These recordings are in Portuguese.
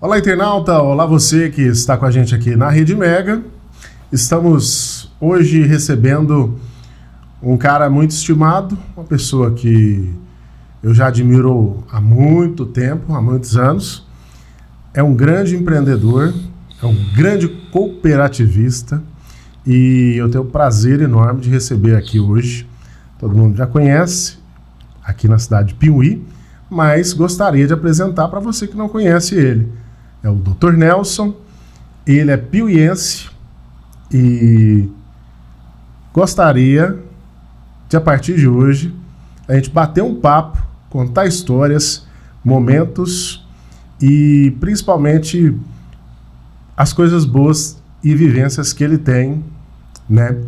Olá, internauta! Olá, você que está com a gente aqui na Rede Mega. Estamos hoje recebendo um cara muito estimado, uma pessoa que eu já admiro há muito tempo, há muitos anos. É um grande empreendedor, é um grande cooperativista e eu tenho o prazer enorme de receber aqui hoje. Todo mundo já conhece, aqui na cidade de Piuí, mas gostaria de apresentar para você que não conhece ele. É o Dr. Nelson, ele é piuiense e gostaria de, a partir de hoje, a gente bater um papo, contar histórias, momentos e principalmente as coisas boas e vivências que ele tem, né?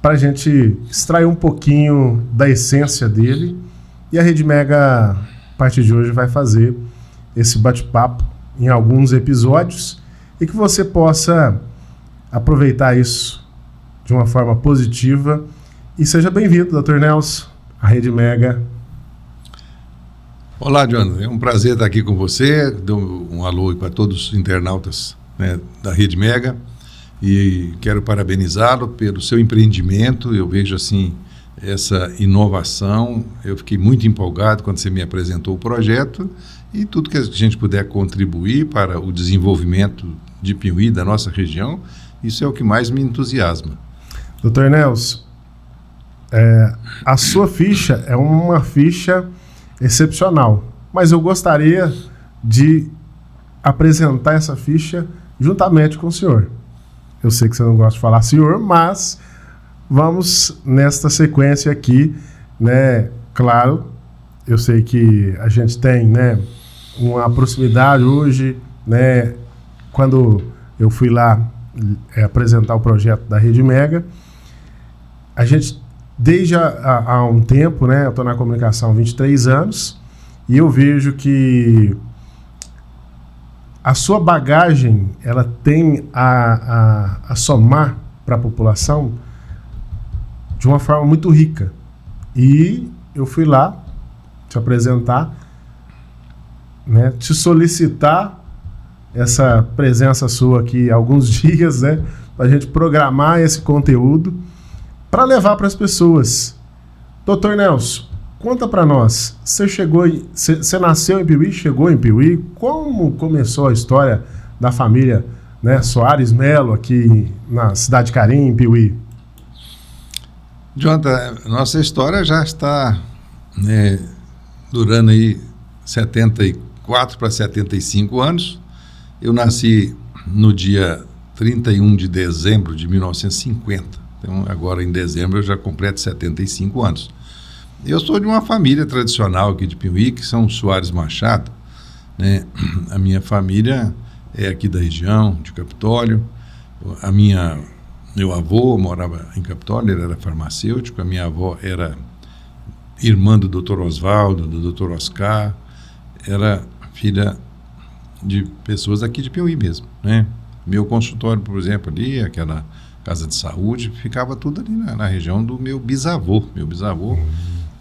Para a gente extrair um pouquinho da essência dele. E a Rede Mega, a partir de hoje, vai fazer esse bate-papo em alguns episódios e que você possa aproveitar isso de uma forma positiva. E seja bem-vindo, Dr. Nelson, à Rede Mega. Olá, Jonathan. É um prazer estar aqui com você. Dou um alô para todos os internautas, né, da Rede Mega. E quero parabenizá-lo pelo seu empreendimento. Eu vejo assim essa inovação. Eu fiquei muito empolgado quando você me apresentou o projeto e tudo que a gente puder contribuir para o desenvolvimento de Piuí, da nossa região, isso é o que mais me entusiasma. Dr. Nelson, a sua ficha é uma ficha excepcional, mas eu gostaria de apresentar essa ficha juntamente com o senhor. Eu sei que você não gosta de falar senhor, mas vamos nesta sequência aqui, né? Claro, eu sei que a gente tem, né, uma proximidade hoje, né? Quando eu fui lá apresentar o projeto da Rede Mega, a gente, desde há um tempo, né? Eu estou na comunicação há 23 anos e eu vejo que a sua bagagem, ela tem a somar para a população de uma forma muito rica. E eu fui lá te apresentar, né, te solicitar essa presença sua aqui há alguns dias, né, para a gente programar esse conteúdo para levar para as pessoas. Dr. Nelson, conta para nós, você nasceu em Piuí, chegou em Piuí, como começou a história da família, né, Soares Melo aqui na cidade de Carim, em Piuí? Jonathan, nossa história já está, né, durando aí 74 para 75 anos. Eu nasci no dia 31 de dezembro de 1950. Então, agora em dezembro eu já completo 75 anos. Eu sou de uma família tradicional aqui de Piuí, que são os Soares Machado, né? A minha família é aqui da região, de Capitólio. Meu avô morava em Capitólio, ele era farmacêutico. A minha avó era irmã do Dr. Oswaldo, do Dr. Oscar. Era filha de pessoas aqui de Piuí mesmo, né? Meu consultório, por exemplo, ali, aquela casa de saúde, ficava tudo ali na região do meu bisavô. Meu bisavô,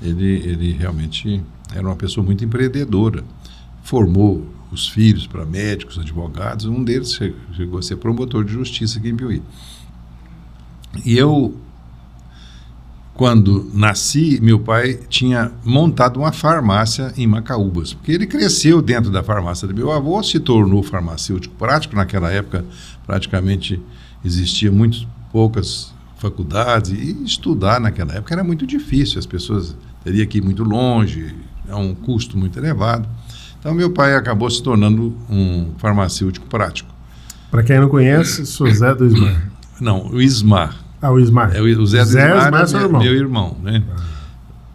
ele realmente era uma pessoa muito empreendedora. Formou os filhos para médicos, advogados. Um deles chegou a ser promotor de justiça aqui em Piuí. E eu, quando nasci, meu pai tinha montado uma farmácia em Macaúbas, porque ele cresceu dentro da farmácia do meu avô, se tornou farmacêutico prático. Naquela época, praticamente existia muito poucas faculdades e estudar naquela época era muito difícil, as pessoas teriam que ir muito longe, é um custo muito elevado. Então, meu pai acabou se tornando um farmacêutico prático. Para quem não conhece, sou Zé do Ismar. Não, o Ismar. Ah, o Ismar. O Zé do Ismar é seu irmão. Meu irmão, né?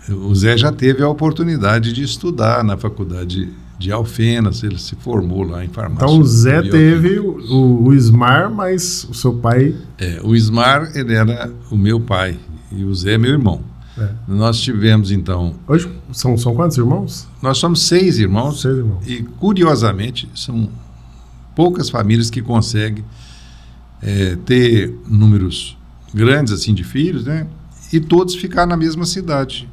O Zé já teve a oportunidade de estudar na faculdade de Alfenas, ele se formou lá em farmácia. Então o Zé teve o Ismar, mas o seu pai... O Ismar, ele era o meu pai e o Zé é meu irmão. Nós tivemos, então... Hoje são quantos irmãos? Nós somos 6 irmãos. 6 irmãos. E, curiosamente, são poucas famílias que conseguem ter números grandes assim de filhos, né? E todos ficar na mesma cidade.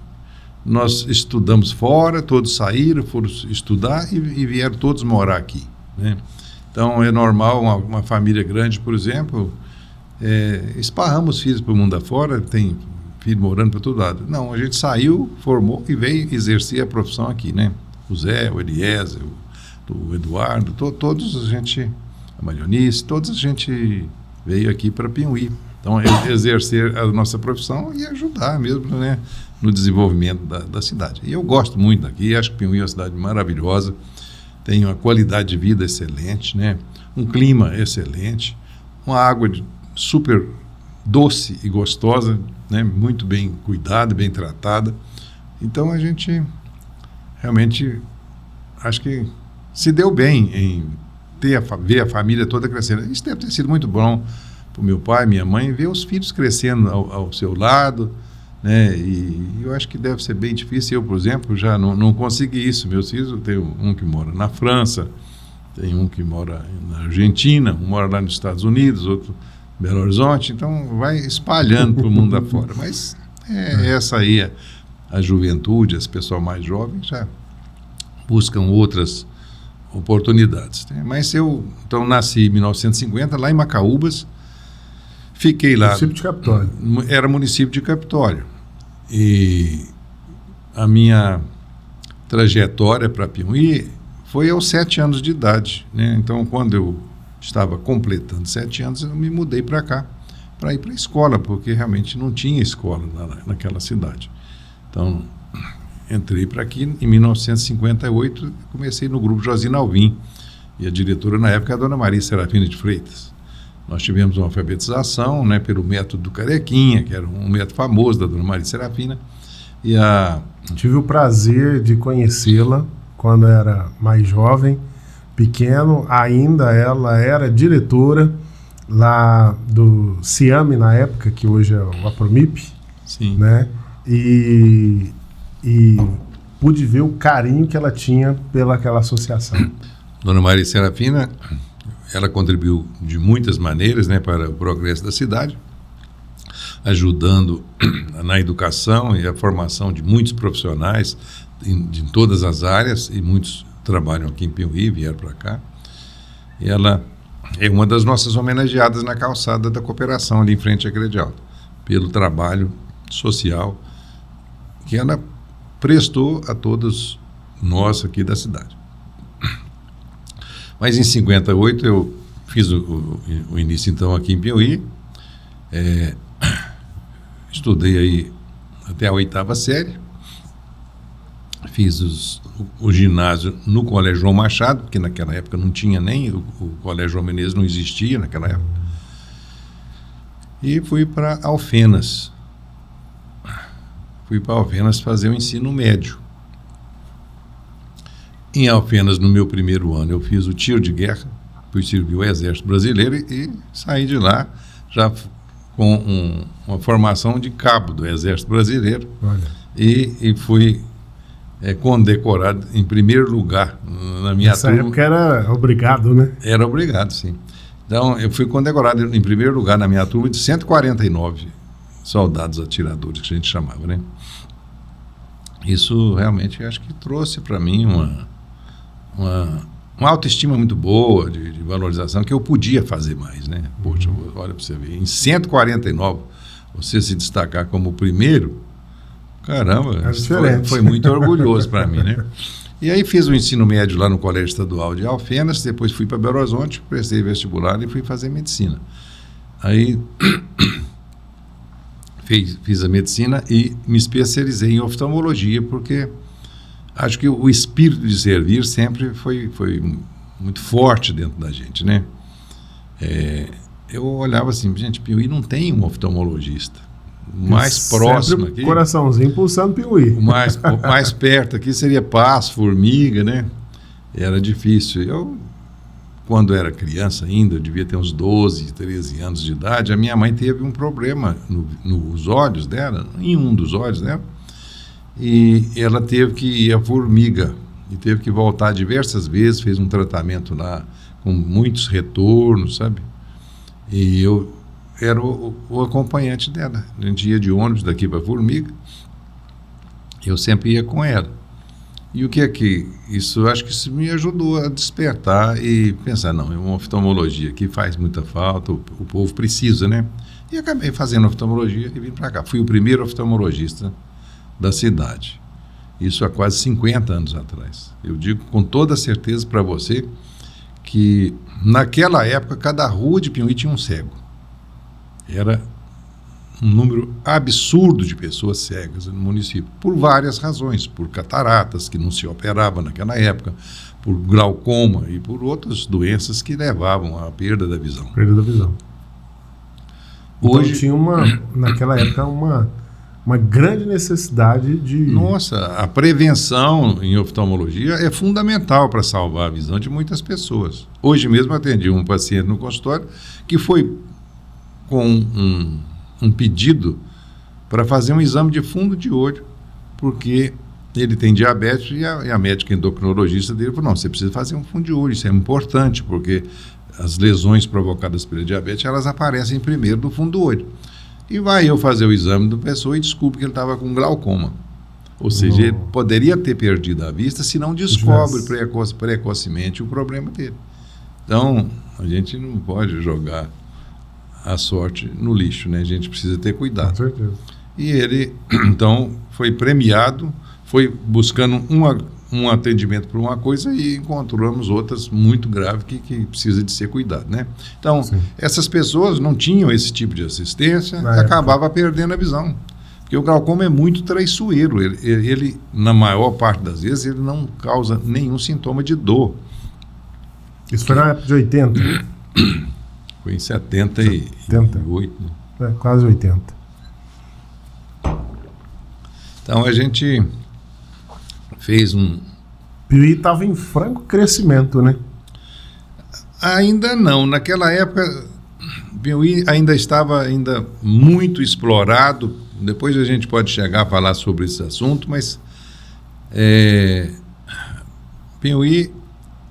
nós estudamos fora, todos saíram, foram estudar e vieram todos morar aqui, né? Então é normal uma família grande, por exemplo, esparramos filhos para o mundo afora, tem filho morando para todo lado. Não, a gente saiu, formou e veio exercer a profissão aqui, né? O Zé, o Eliezer, o Eduardo, todos a gente, a Marionice, todos a gente veio aqui para Pinhuí. Então, exercer a nossa profissão e ajudar mesmo, né, no desenvolvimento da cidade. E eu gosto muito daqui, acho que Pinhuí é uma cidade maravilhosa, tem uma qualidade de vida excelente, né, um clima excelente, uma água super doce e gostosa, né, muito bem cuidada, bem tratada. Então, a gente realmente acho que se deu bem em ver a família toda crescendo. Isso deve ter sido muito bom para o meu pai, minha mãe, ver os filhos crescendo ao seu lado, né? E eu acho que deve ser bem difícil. Eu, por exemplo, já não consegui isso. Meus filhos, eu tenho um que mora na França, tem um que mora na Argentina, um mora lá nos Estados Unidos, outro em Belo Horizonte. Então, vai espalhando para o mundo afora. Mas essa aí, a juventude, esse pessoal mais jovem, já buscam outras oportunidades, né? Mas eu, então, nasci em 1950, lá em Macaúbas, fiquei lá. Município de Capitólio. Era município de Capitólio. E a minha trajetória para Pinhuí foi aos 7 anos de idade, né? Então, quando eu estava completando 7 anos, eu me mudei para cá, para ir para a escola, porque realmente não tinha escola naquela cidade. Então, entrei para aqui em 1958, comecei no grupo Josina Alvim, e a diretora na época era a dona Maria Serafina de Freitas. Nós tivemos uma alfabetização, né, pelo método do Carequinha, que era um método famoso da dona Maria Serafina. Tive o prazer de conhecê-la quando era mais jovem, pequeno. Ainda ela era diretora lá do CIAME na época, que hoje é o APROMIP. Sim. Né? E pude ver o carinho que ela tinha pelaquela associação. Dona Maria Serafina, ela contribuiu de muitas maneiras, né, para o progresso da cidade, ajudando na educação e a formação de muitos profissionais de todas as áreas, e muitos trabalham aqui em Pinhuí, vieram para cá. E ela é uma das nossas homenageadas na calçada da Cooperação, ali em frente à Grade Alta, pelo trabalho social que ela prestou a todos nós aqui da cidade. Mas em 58 eu fiz o início então aqui em Pinhuí, estudei aí até a 8ª série, fiz o ginásio no Colégio João Machado, porque naquela época não tinha nem, o Colégio João Menezes não existia naquela época, e fui para Alfenas. Fui para Alfenas fazer o ensino médio. Em Alfenas, no meu primeiro ano, eu fiz o tiro de guerra, fui servir o Exército Brasileiro e saí de lá já com uma formação de cabo do Exército Brasileiro. Olha. E fui condecorado em primeiro lugar na minha Nessa turma. época era obrigado, né? Era obrigado, sim. Então, eu fui condecorado em primeiro lugar na minha turma de 149 soldados atiradores, que a gente chamava, né? Isso realmente acho que trouxe para mim uma autoestima muito boa, de valorização, que eu podia fazer mais, né? Poxa, olha para você ver, em 149 você se destacar como o primeiro, caramba, foi muito orgulhoso para mim, né? E aí fiz o ensino médio lá no Colégio Estadual de Alfenas, depois fui para Belo Horizonte, prestei vestibular e fui fazer medicina. Aí fiz a medicina e me especializei em oftalmologia, porque acho que o espírito de servir sempre foi muito forte dentro da gente, né? Eu olhava assim, gente, Pinhuí não tem um oftalmologista. O mais próximo aqui... Coraçãozinho pulsando Pinhuí. O mais perto aqui seria Passo, Formiga, né? Era difícil. Eu, quando era criança ainda, eu devia ter uns 12, 13 anos de idade, a minha mãe teve um problema nos olhos dela, em um dos olhos dela, e ela teve que ir a Formiga, e teve que voltar diversas vezes, fez um tratamento lá com muitos retornos, sabe? E eu era o acompanhante dela. A gente ia de ônibus daqui para Formiga, eu sempre ia com ela. E o que é que isso? Acho que isso me ajudou a despertar e pensar, não, é uma oftalmologia que faz muita falta, o povo precisa, né? E acabei fazendo oftalmologia e vim para cá. Fui o primeiro oftalmologista da cidade. Isso há quase 50 anos atrás. Eu digo com toda certeza para você que naquela época cada rua de Piauí tinha um cego. Era um número absurdo de pessoas cegas no município, por várias razões, por cataratas que não se operavam naquela época, por glaucoma e por outras doenças que levavam à perda da visão. Perda da visão. Hoje então, tinha naquela época uma grande necessidade de... Nossa, a prevenção em oftalmologia é fundamental para salvar a visão de muitas pessoas. Hoje mesmo atendi um paciente no consultório que foi com um pedido para fazer um exame de fundo de olho, porque ele tem diabetes e a médica endocrinologista dele falou, não, você precisa fazer um fundo de olho, isso é importante, porque as lesões provocadas pela diabetes, elas aparecem primeiro no fundo do olho. E vai eu fazer o exame da pessoa e descubro que ele estava com glaucoma. Ou seja, ele poderia ter perdido a vista se não descobre precocemente o problema dele. Então, a gente não pode jogar a sorte no lixo, né? A gente precisa ter cuidado. Com certeza. E ele, então, foi premiado, foi buscando um atendimento por uma coisa e encontramos outras muito graves que precisa de ser cuidado, né? Então, sim, essas pessoas não tinham esse tipo de assistência e acabava perdendo a visão. Porque o glaucoma é muito traiçoeiro. Ele, na maior parte das vezes, ele não causa nenhum sintoma de dor. Isso foi na época de 80? Foi em 78. Né? Quase 80. Então, a gente fez Piauí estava em franco crescimento, né? Ainda não. Naquela época, Piauí ainda estava muito explorado. Depois a gente pode chegar a falar sobre esse assunto, mas Piauí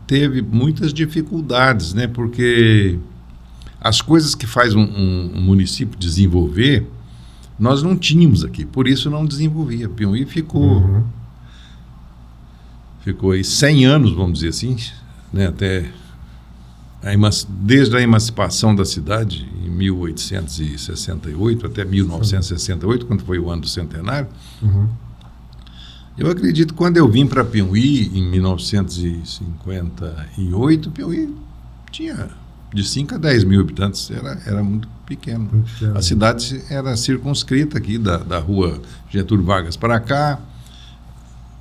teve muitas dificuldades, né? Porque as coisas que faz um município desenvolver, nós não tínhamos aqui, por isso não desenvolvia. Piauí ficou aí 100 anos, vamos dizer assim, né? Até desde a emancipação da cidade, em 1868 até 1968, quando foi o ano do centenário. Eu acredito que quando eu vim para Piauí, em 1958, Piauí tinha de 5 a 10 mil habitantes, era muito pequeno. A cidade era circunscrita aqui, da rua Getúlio Vargas para cá,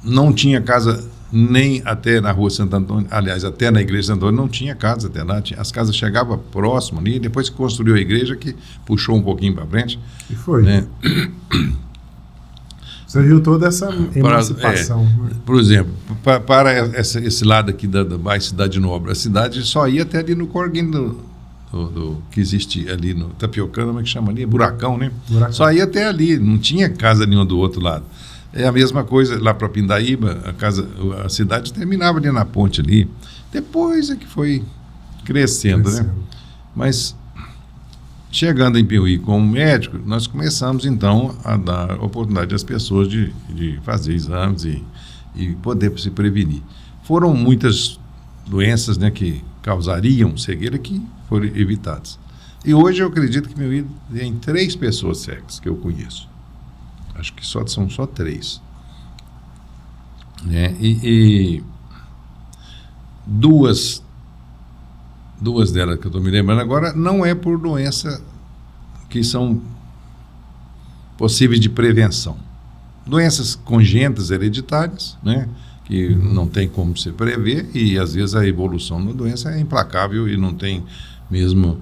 não tinha casa nem até na rua Santo Antônio, aliás, até na igreja de Santo Antônio não tinha casa até lá, as casas chegavam próximo ali, depois que construiu a igreja que puxou um pouquinho para frente. E foi. Né? Você viu toda essa emancipação. Por exemplo, para esse lado aqui da mais Cidade Nobre, a cidade só ia até ali no corguinho que existia ali no Tapiocana, como é que chama ali? Buracão, né? Buracão. Só ia até ali, não tinha casa nenhuma do outro lado. É a mesma coisa lá para Pindaíba, a cidade terminava ali na ponte ali. Depois é que foi crescendo, né? Mas chegando em Piauí como médico, nós começamos então a dar oportunidade às pessoas de fazer exames e poder se prevenir. Foram muitas doenças, né, que causariam cegueira que foram evitadas. E hoje eu acredito que Piauí tem 3 pessoas cegas que eu conheço. Acho que são só 3. Né? E duas delas que eu estou me lembrando agora não é por doença que são possíveis de prevenção. Doenças congênitas hereditárias, né? Que não tem como se prever e às vezes a evolução da doença é implacável e não tem mesmo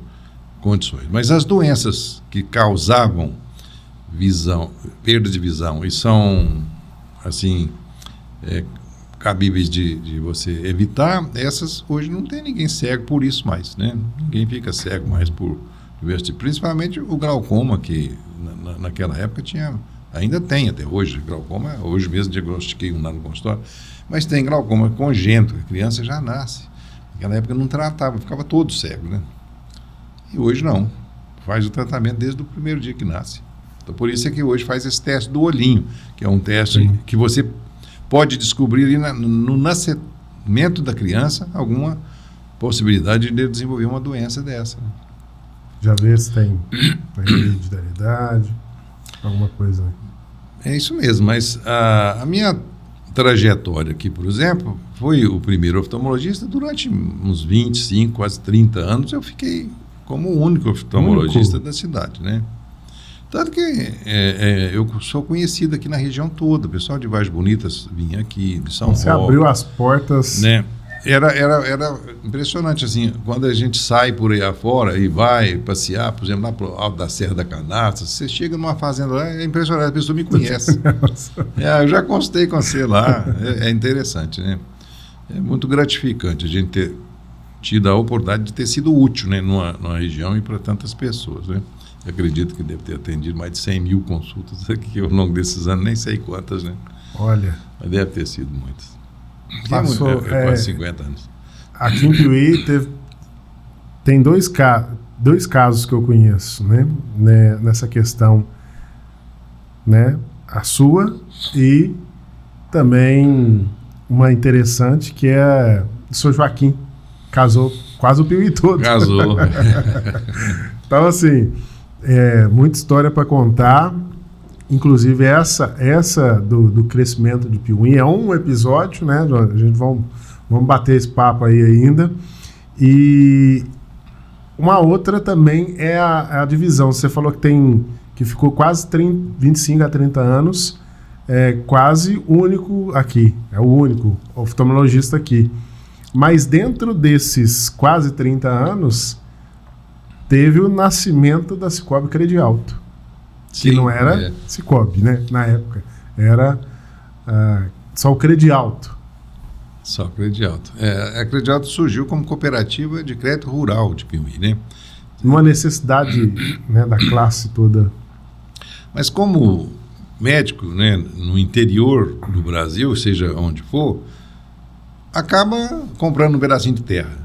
condições. Mas as doenças que causavam perda de visão e são assim cabíveis de você evitar, essas hoje não tem ninguém cego por isso mais, né? Ninguém fica cego mais por diversos tipos, principalmente o glaucoma, que naquela época ainda tem até hoje glaucoma. Hoje mesmo diagnostiquei um lá no consultório, mas tem glaucoma congênito, a criança já nasce. Naquela época não tratava, ficava todo cego, né? E hoje não, faz o tratamento desde o primeiro dia que nasce. Então, por isso é que hoje faz esse teste do olhinho, que é um teste Sim. que você pode descobrir ali no nascimento da criança alguma possibilidade de desenvolver uma doença dessa. Já vê se tem hereditariedade, alguma coisa. É isso mesmo, mas a minha trajetória aqui, por exemplo, foi o primeiro oftalmologista durante uns 25, quase 30 anos, eu fiquei como o único oftalmologista da cidade, né? Tanto que eu sou conhecido aqui na região toda, o pessoal de Vargem Bonita vinha aqui, de São Paulo. Você abriu as portas... Né? Era impressionante, assim, quando a gente sai por aí afora e vai passear, por exemplo, lá pro alto da Serra da Canastra, você chega numa fazenda lá, é impressionante, a pessoa me conhece. Eu já constei com você lá, é interessante, né? É muito gratificante a gente ter tido a oportunidade de ter sido útil, né, numa região e para tantas pessoas, né? Eu acredito que deve ter atendido mais de 100 mil consultas aqui ao longo desses anos, nem sei quantas, né? Olha... Mas deve ter sido muitas. Passou, quase 50 anos. Aqui em Piuí tem dois casos que eu conheço, né, nessa questão, né, a sua e também uma interessante que é o Sr. Joaquim, casou quase o Piuí todo. Casou. Então, assim, muita história para contar. Inclusive, essa do crescimento de Piuí é um episódio, né? A gente vamos bater esse papo aí ainda. E uma outra também é a divisão. Você falou que ficou quase 25 a 30 anos, quase único aqui. É o único oftalmologista aqui. Mas dentro desses quase 30 anos, teve o nascimento da Cicobi Credialto. Que não era Cicobi, né? Na época. Era só o Credialto. Só o Credialto. A Credialto surgiu como cooperativa de crédito rural de Piuí, né? Uma necessidade, né, da classe toda. Mas como médico, né, no interior do Brasil, seja onde for, acaba comprando um pedacinho de terra.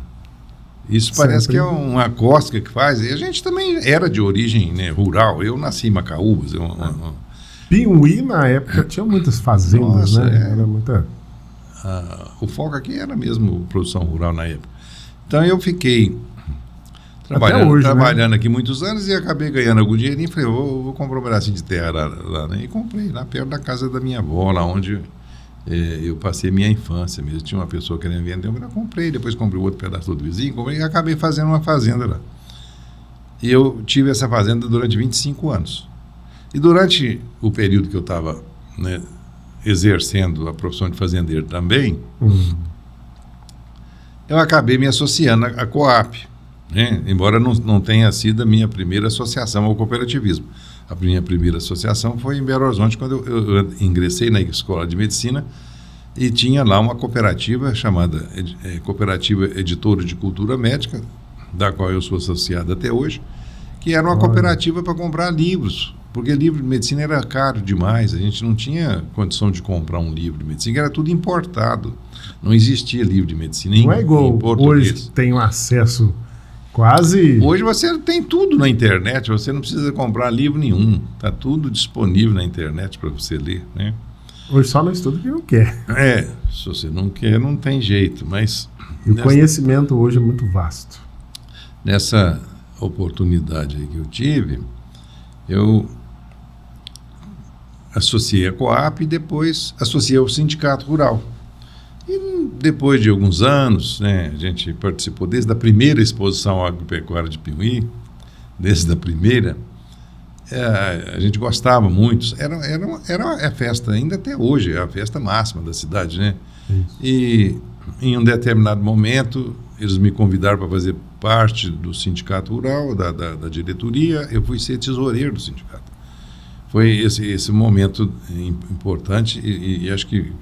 Isso parece que é uma cócega que faz. E a gente também era de origem, né, rural. Eu nasci em Macaúbas. Piuí, na época, tinha muitas fazendas. Nossa, né? Era muita... O foco aqui era mesmo produção rural na época. Então eu fiquei trabalhando aqui muitos anos e acabei ganhando algum dinheirinho. Falei, vou comprar um pedacinho de terra lá, né? E comprei lá perto da casa da minha avó, lá onde eu passei minha infância mesmo. Tinha uma pessoa querendo vender, eu comprei, depois comprei outro pedaço do vizinho, comprei e acabei fazendo uma fazenda lá. E eu tive essa fazenda durante 25 anos. E durante o período que eu estava, né, exercendo a profissão de fazendeiro também, eu acabei me associando à Coap, né? Embora não tenha sido a minha primeira associação ao cooperativismo. A minha primeira associação foi em Belo Horizonte, quando eu ingressei na escola de medicina e tinha lá uma cooperativa chamada Cooperativa Editora de Cultura Médica, da qual eu sou associado até hoje, que era uma cooperativa para comprar livros, porque livro de medicina era caro demais, a gente não tinha condição de comprar um livro de medicina, era tudo importado, não existia livro de medicina não é igual em português. Hoje tem um acesso quase... Hoje você tem tudo na internet, você não precisa comprar livro nenhum, está tudo disponível na internet para você ler, né? Hoje só não estuda quem não quer. Se você não quer, não tem jeito, mas... E o conhecimento hoje é muito vasto. Nessa oportunidade aí que eu tive, eu associei a Coap e depois associei ao Sindicato Rural. E depois de alguns anos, né, a gente participou desde a primeira exposição agropecuária de Piuí, desde a primeira, a gente gostava muito. Era a festa, ainda até hoje, é a festa máxima da cidade, né? Isso. E em um determinado momento, eles me convidaram para fazer parte do Sindicato Rural, da diretoria, eu fui ser tesoureiro do sindicato. Foi esse momento importante e acho que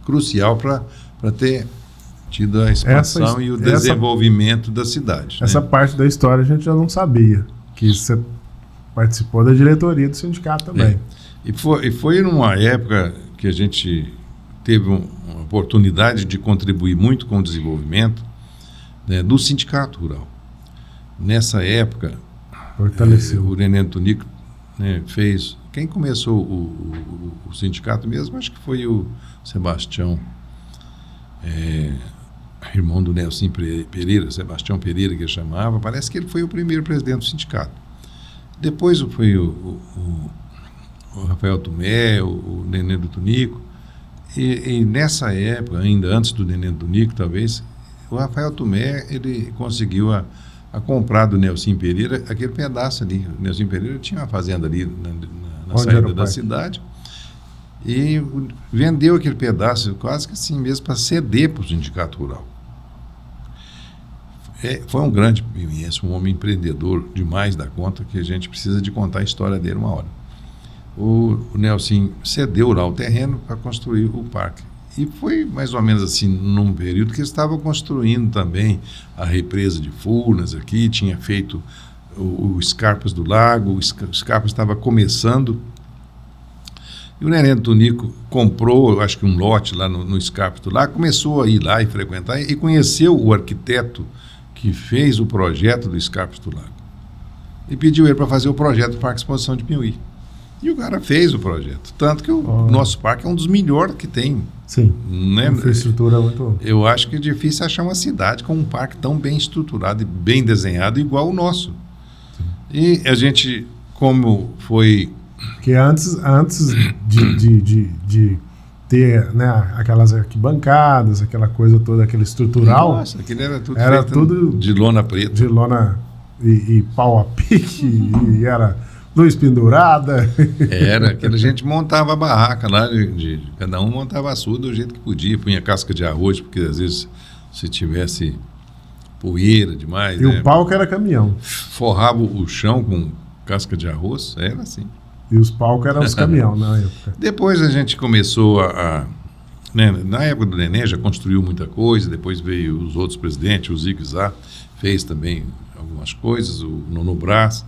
crucial para ter tido a expansão e o desenvolvimento da cidade. Essa né? parte da história a gente já não sabia, que você participou da diretoria do sindicato também. E foi numa época que a gente teve uma oportunidade de contribuir muito com o desenvolvimento, né, do Sindicato Rural. Nessa época, fortaleceu. O René Tonico né, fez... Quem começou o sindicato mesmo, acho que foi o Sebastião, irmão do Nelson Pereira, Sebastião Pereira, que ele chamava. Parece que ele foi o primeiro presidente do sindicato. Depois foi o Rafael Tomé, o Nenê do Tunico. E nessa época, ainda antes do Nenê do Tunico, talvez, o Rafael Tomé, ele conseguiu a comprar do Nelson Pereira aquele pedaço ali. O Nelson Pereira tinha uma fazenda ali na saída da cidade, e vendeu aquele pedaço quase que assim mesmo para ceder para o sindicato rural. Foi um grande piauiense, um homem empreendedor demais da conta, que a gente precisa de contar a história dele uma hora. O Nelson cedeu lá o terreno para construir o parque. E foi mais ou menos assim, num período que eles estavam construindo também a represa de Furnas aqui, tinha feito o Escarpas do Lago, o Escarpas estava começando. E o Nenê do Tunico comprou, acho que um lote lá no Escarpas do Lago, começou a ir lá e frequentar, e conheceu o arquiteto que fez o projeto do Escarpas do Lago. E pediu ele para fazer o projeto do Parque Exposição de Piauí. E o cara fez o projeto. Tanto que o nosso parque é um dos melhores que tem. Sim. Né? Infraestrutura muito... Eu acho que é difícil achar uma cidade com um parque tão bem estruturado e bem desenhado igual o nosso. Sim. E a gente, como foi... Porque antes de ter, né, aquelas arquibancadas, aquela coisa toda, aquele estrutural... Nossa, aquilo era tudo de lona preta. De lona e pau a pique, e era... luz pendurada. Era, que a gente montava a barraca lá, cada um montava a sua do jeito que podia, punha casca de arroz, porque às vezes se tivesse poeira demais. E o palco era caminhão. Forrava o chão com casca de arroz, era assim. E os palcos eram os caminhão na época. Depois a gente começou né, na época do Nenê já construiu muita coisa, depois veio os outros presidentes, o Zico Zá fez também algumas coisas, o Nono Brás.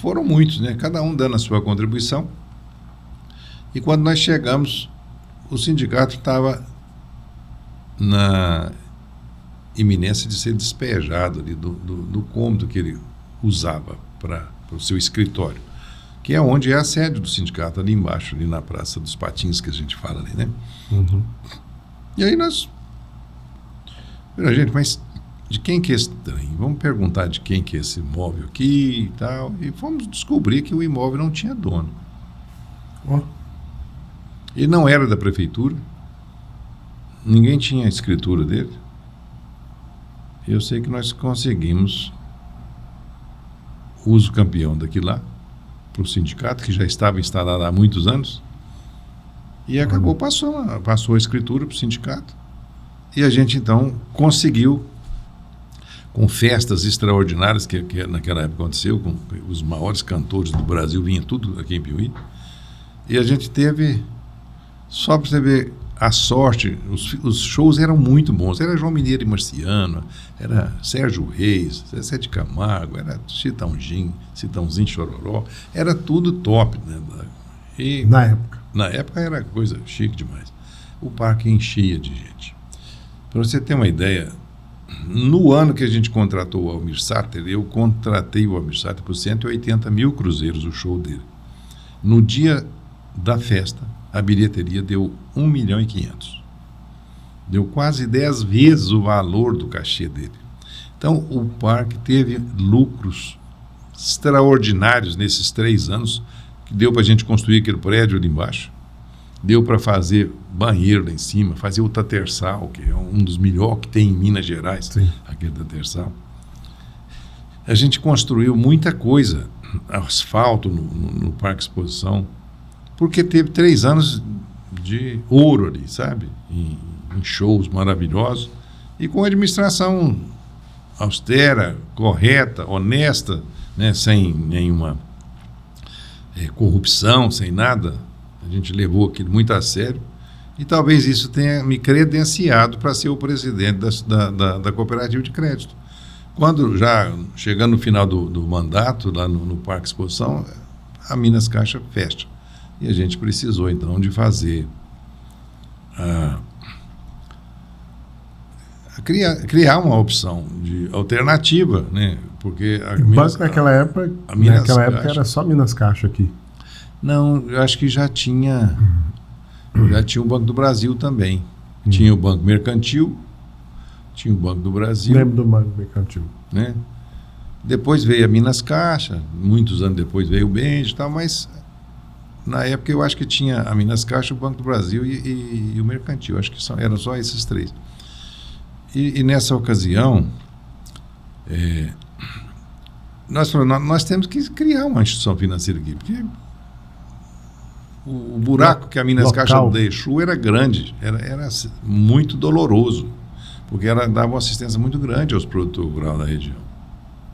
Foram muitos, né? Cada um dando a sua contribuição. E quando nós chegamos, o sindicato estava na iminência de ser despejado ali do cômodo que ele usava para o seu escritório, que é onde é a sede do sindicato, ali embaixo, ali na Praça dos Patins, que a gente fala ali, né? Uhum. E aí nós... Gente, mas... de quem que é esse trem? Vamos perguntar de quem que é esse imóvel aqui e tal. E fomos descobrir que o imóvel não tinha dono. Ele não era da prefeitura. Ninguém tinha a escritura dele. Eu sei que nós conseguimos uso campeão daquilo lá para o sindicato, que já estava instalado há muitos anos. E acabou, passou a escritura para o sindicato. E a gente, então, conseguiu, com festas extraordinárias que naquela época aconteceu, com os maiores cantores do Brasil, vinha tudo aqui em Piauí, e a gente teve, só para você ver a sorte, os shows eram muito bons, era João Mineiro e Marciano, era Sérgio Reis, Zezé de Camargo, era Chitãozinho Chororó, era tudo top, né? E na época era coisa chique demais. O parque enchia de gente. Para você ter uma ideia, no ano que a gente contratou o Almir Sater, eu contratei o Almir Sater por 180 mil cruzeiros, o show dele. No dia da festa, a bilheteria deu 1,5 milhão. Deu quase 10 vezes o valor do cachê dele. Então, o parque teve lucros extraordinários nesses 3 anos, que deu para a gente construir aquele prédio ali embaixo. Deu para fazer banheiro lá em cima, fazer o Tatersal, que é um dos melhores que tem em Minas Gerais. Sim. Aquele Tatersal. A gente construiu muita coisa, asfalto no Parque Exposição, porque teve 3 anos de ouro ali, sabe? Em shows maravilhosos, e com administração austera, correta, honesta, né? Sem nenhuma corrupção, sem nada. A gente levou aquilo muito a sério, e talvez isso tenha me credenciado para ser o presidente da cooperativa de crédito. Quando já chegando no final do mandato, lá no Parque Exposição, a Minas Caixa fecha. E a gente precisou, então, de fazer criar uma opção de alternativa, né? Porque o banco naquela época era só Minas Caixa aqui. Não, eu acho que já tinha o Banco do Brasil também. Tinha o Banco Mercantil, tinha o Banco do Brasil. Lembro do Banco Mercantil. Né? Depois veio a Minas Caixa, muitos anos depois veio o Bend e tal, mas na época eu acho que tinha a Minas Caixa, o Banco do Brasil e o Mercantil. Acho que eram só esses três. E nessa ocasião, nós falamos, nós temos que criar uma instituição financeira aqui, porque o buraco que a Minas Caixa deixou era grande, era muito doloroso, porque dava uma assistência muito grande aos produtores rurais da região.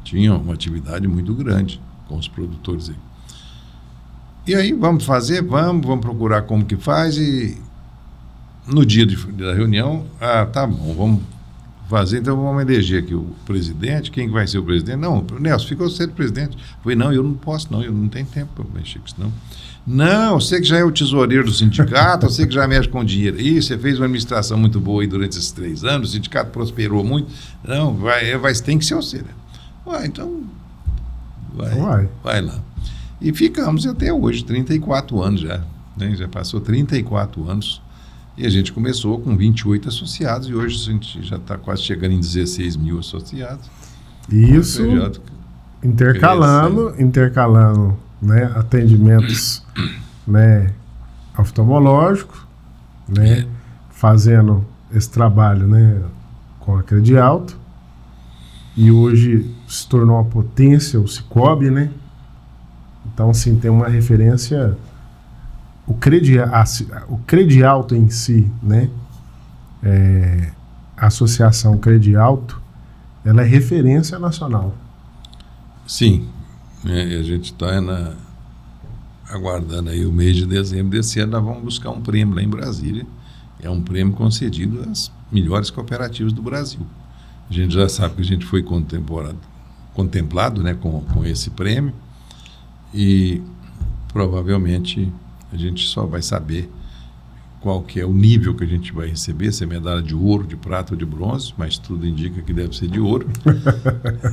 Tinha uma atividade muito grande com os produtores aí. E aí, vamos procurar como que faz, e no dia da reunião, tá bom, vamos fazer, então vamos eleger aqui o presidente. Quem vai ser o presidente? Não, Nelson, fica você presidente. Eu falei, não, eu não posso não, eu não tenho tempo para mexer com isso não. Não, você que já é o tesoureiro do sindicato, você que já mexe com dinheiro aí, você fez uma administração muito boa aí durante esses 3 anos, o sindicato prosperou muito. Não, tem que ser você. Então, vai lá. E ficamos até hoje, 34 anos já, né? Já passou 34 anos. E a gente começou com 28 associados e hoje a gente já está quase chegando em 16 mil associados. Isso, intercalando, né, atendimentos, né, oftalmológicos, né, fazendo esse trabalho, né, com a Credialto. E hoje se tornou uma potência o Cicobi, né? Então, assim, tem uma referência... O Credialto em si, né? A associação Credialto, ela é referência nacional. Sim. A gente está aguardando aí o mês de dezembro desse ano, nós vamos buscar um prêmio lá em Brasília. É um prêmio concedido às melhores cooperativas do Brasil. A gente já sabe que a gente foi contemplado, né, com esse prêmio, e provavelmente a gente só vai saber qual que é o nível que a gente vai receber, se é medalha de ouro, de prata ou de bronze, mas tudo indica que deve ser de ouro,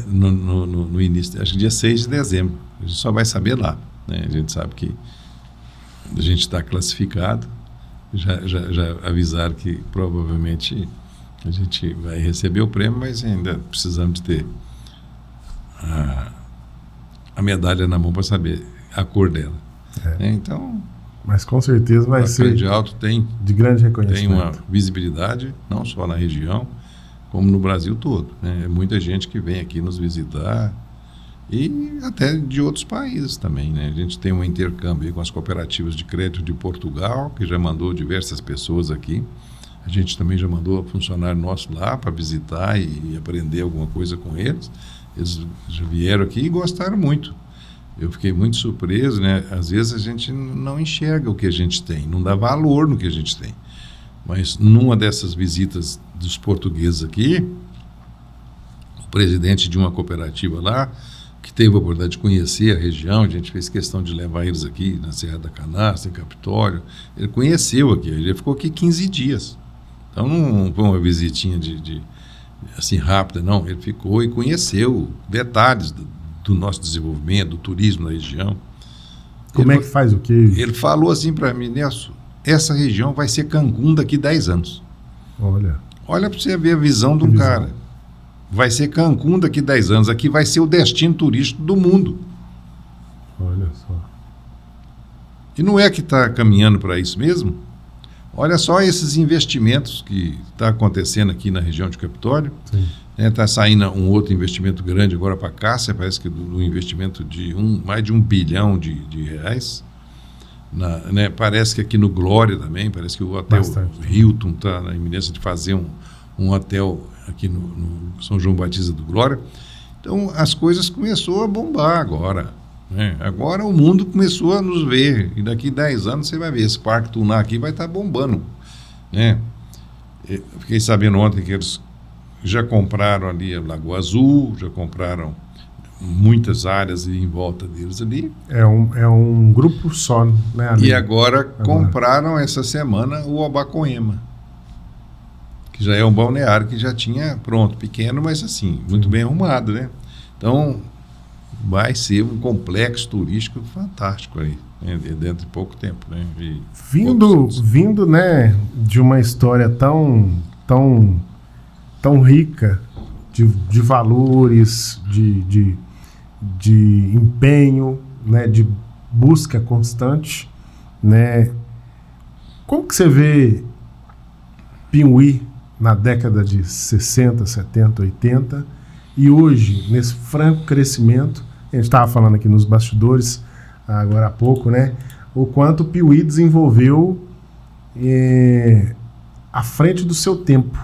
no início, acho que dia 6 de dezembro. A gente só vai saber lá, né? A gente sabe que a gente está classificado, já avisaram que provavelmente a gente vai receber o prêmio, mas ainda precisamos de ter a medalha na mão para saber a cor dela. Então... Mas com certeza vai ser Credialto de grande reconhecimento. Tem uma visibilidade, não só na região, como no Brasil todo, né? Muita gente que vem aqui nos visitar, e até de outros países também, né? A gente tem um intercâmbio aí com as cooperativas de crédito de Portugal, que já mandou diversas pessoas aqui. A gente também já mandou funcionário nosso lá para visitar e aprender alguma coisa com eles. Eles já vieram aqui e gostaram muito. Eu fiquei muito surpreso, né? Às vezes a gente não enxerga o que a gente tem, não dá valor no que a gente tem. Mas numa dessas visitas dos portugueses aqui, o presidente de uma cooperativa lá, que teve a oportunidade de conhecer a região, a gente fez questão de levar eles aqui na Serra da Canastra, em Capitólio, ele conheceu aqui, ele ficou aqui 15 dias. Então não foi uma visitinha assim rápida, não. Ele ficou e conheceu detalhes do nosso desenvolvimento, do turismo na região. Como é que faz o quê? Ele falou assim para mim, Nelson, essa região vai ser Cancún daqui 10 anos. Olha para você ver a visão de um cara. Vai ser Cancún daqui 10 anos. Aqui vai ser o destino turístico do mundo. Olha só. E não é que está caminhando para isso mesmo? Olha só esses investimentos que está acontecendo aqui na região de Capitólio. Está saindo um outro investimento grande agora para a Cássia, parece que do investimento de mais de 1 bilhão de reais. Né? Parece que aqui no Glória também, parece que o hotel Hilton está na iminência de fazer um hotel aqui no São João Batista do Glória. Então as coisas começaram a bombar agora. Né? Agora o mundo começou a nos ver, e daqui 10 anos você vai ver, esse Parque Tuná aqui vai estar bombando. Né? Eu fiquei sabendo ontem que eles já compraram ali a Lagoa Azul, já compraram muitas áreas em volta deles ali. É um grupo só, né? Ali. E agora compraram essa semana o Obacoema. que já é um balneário que já tinha, pronto, pequeno, mas assim, muito bem arrumado, né? Então, vai ser um complexo turístico fantástico aí, né? Dentro de pouco tempo, né? Vindo, né, de uma história tão rica de valores, de empenho, né, de busca constante, né? Como que você vê Piauí na década de 60, 70, 80 e hoje, nesse franco crescimento? A gente estava falando aqui nos bastidores agora há pouco, né? O quanto o Piauí desenvolveu à frente do seu tempo,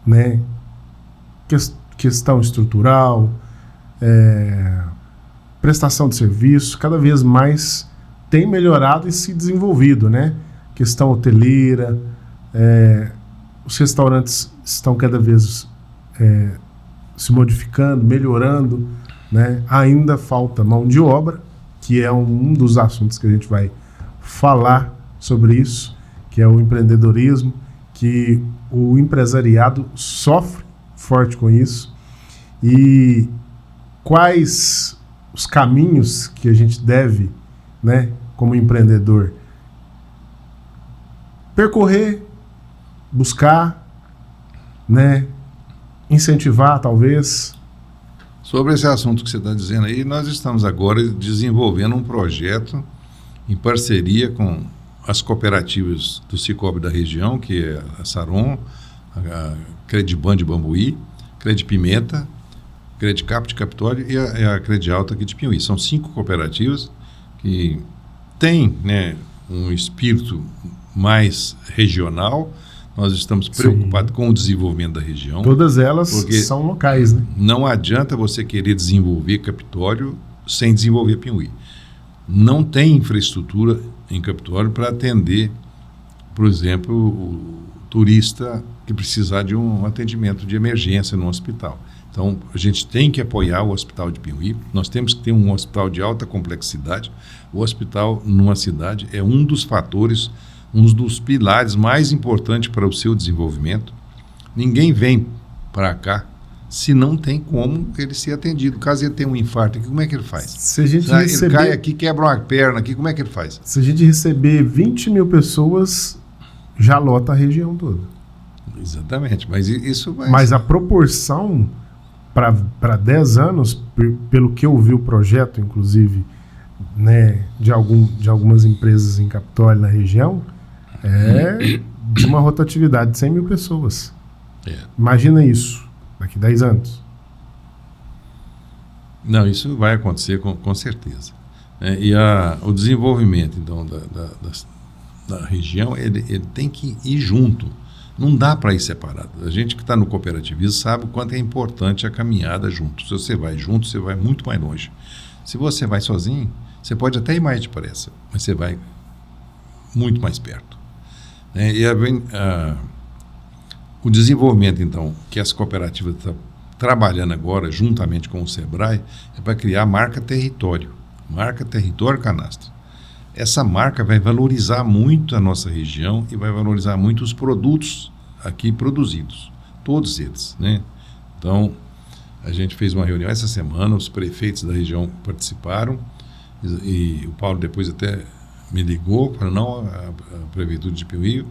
né? Questão estrutural, prestação de serviço, cada vez mais tem melhorado e se desenvolvido, né? Questão hoteleira, os restaurantes estão cada vez se modificando, melhorando, né? Ainda falta mão de obra, que é um dos assuntos que a gente vai falar sobre isso, que é o empreendedorismo, que o empresariado sofre forte com isso. E quais os caminhos que a gente deve, né, como empreendedor, percorrer, buscar, né, incentivar, talvez. Sobre esse assunto que você está dizendo aí, nós estamos agora desenvolvendo um projeto em parceria com as cooperativas do Cicobi da região, que é a Saron, a Crediban de Bambuí, Credipimenta, Credicap de Capitólio e a Credialta aqui de Piauí. São 5 cooperativas que têm, né, um espírito mais regional. Nós estamos preocupados com o desenvolvimento da região. Todas elas são locais, né? Não adianta você querer desenvolver Capitólio sem desenvolver Piauí. Não tem infraestrutura em Capitólio para atender, por exemplo, o turista que precisar de um atendimento de emergência no hospital. Então, a gente tem que apoiar o Hospital de Piauí. Nós temos que ter um hospital de alta complexidade. O hospital, numa cidade, é um dos fatores, um dos pilares mais importantes para o seu desenvolvimento. Ninguém vem para cá se não tem como ele ser atendido. Caso ele tenha um infarto aqui, como é que ele faz? Se a gente Ele cai aqui, quebra uma perna aqui, como é que ele faz? Se a gente receber 20 mil pessoas, já lota a região toda. Exatamente, mas isso vai... Mas a proporção para 10 anos, pelo que eu vi o projeto, inclusive, né, de algumas empresas em Capitólio, na região, é de uma rotatividade de 100 mil pessoas. Imagina isso, daqui 10 anos. Não, isso vai acontecer com certeza. E o desenvolvimento, então, da região, ele tem que ir junto. Não dá para ir separado. A gente que está no cooperativismo sabe o quanto é importante a caminhada junto. Se você vai junto, você vai muito mais longe. Se você vai sozinho, você pode até ir mais depressa, mas você vai muito mais perto. O desenvolvimento, então, que as cooperativas estão trabalhando agora, juntamente com o SEBRAE, é para criar a marca Território Canastra. Essa marca vai valorizar muito a nossa região e vai valorizar muito os produtos aqui produzidos, todos eles, né? Então, a gente fez uma reunião essa semana, os prefeitos da região participaram e o Paulo depois até me ligou, falou, não, a Prefeitura de Piauí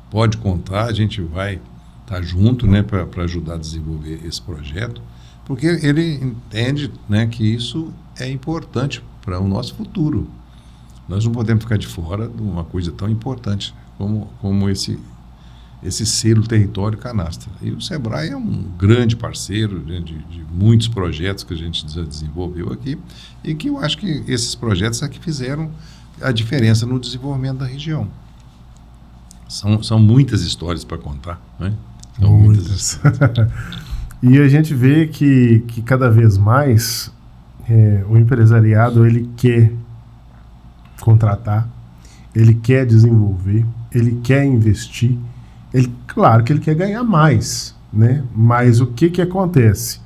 pode contar, a gente vai estar junto, né, para ajudar a desenvolver esse projeto, porque ele entende, né, que isso é importante para o nosso futuro. Nós não podemos ficar de fora de uma coisa tão importante como esse selo Território Canastra. E o SEBRAE é um grande parceiro, né, de muitos projetos que a gente já desenvolveu aqui e que eu acho que esses projetos é que fizeram a diferença no desenvolvimento da região. São muitas histórias para contar, né? São muitas. E a gente vê que cada vez mais o empresariado ele quer contratar, ele quer desenvolver, ele quer investir, claro que ele quer ganhar mais, né? Mas o que acontece?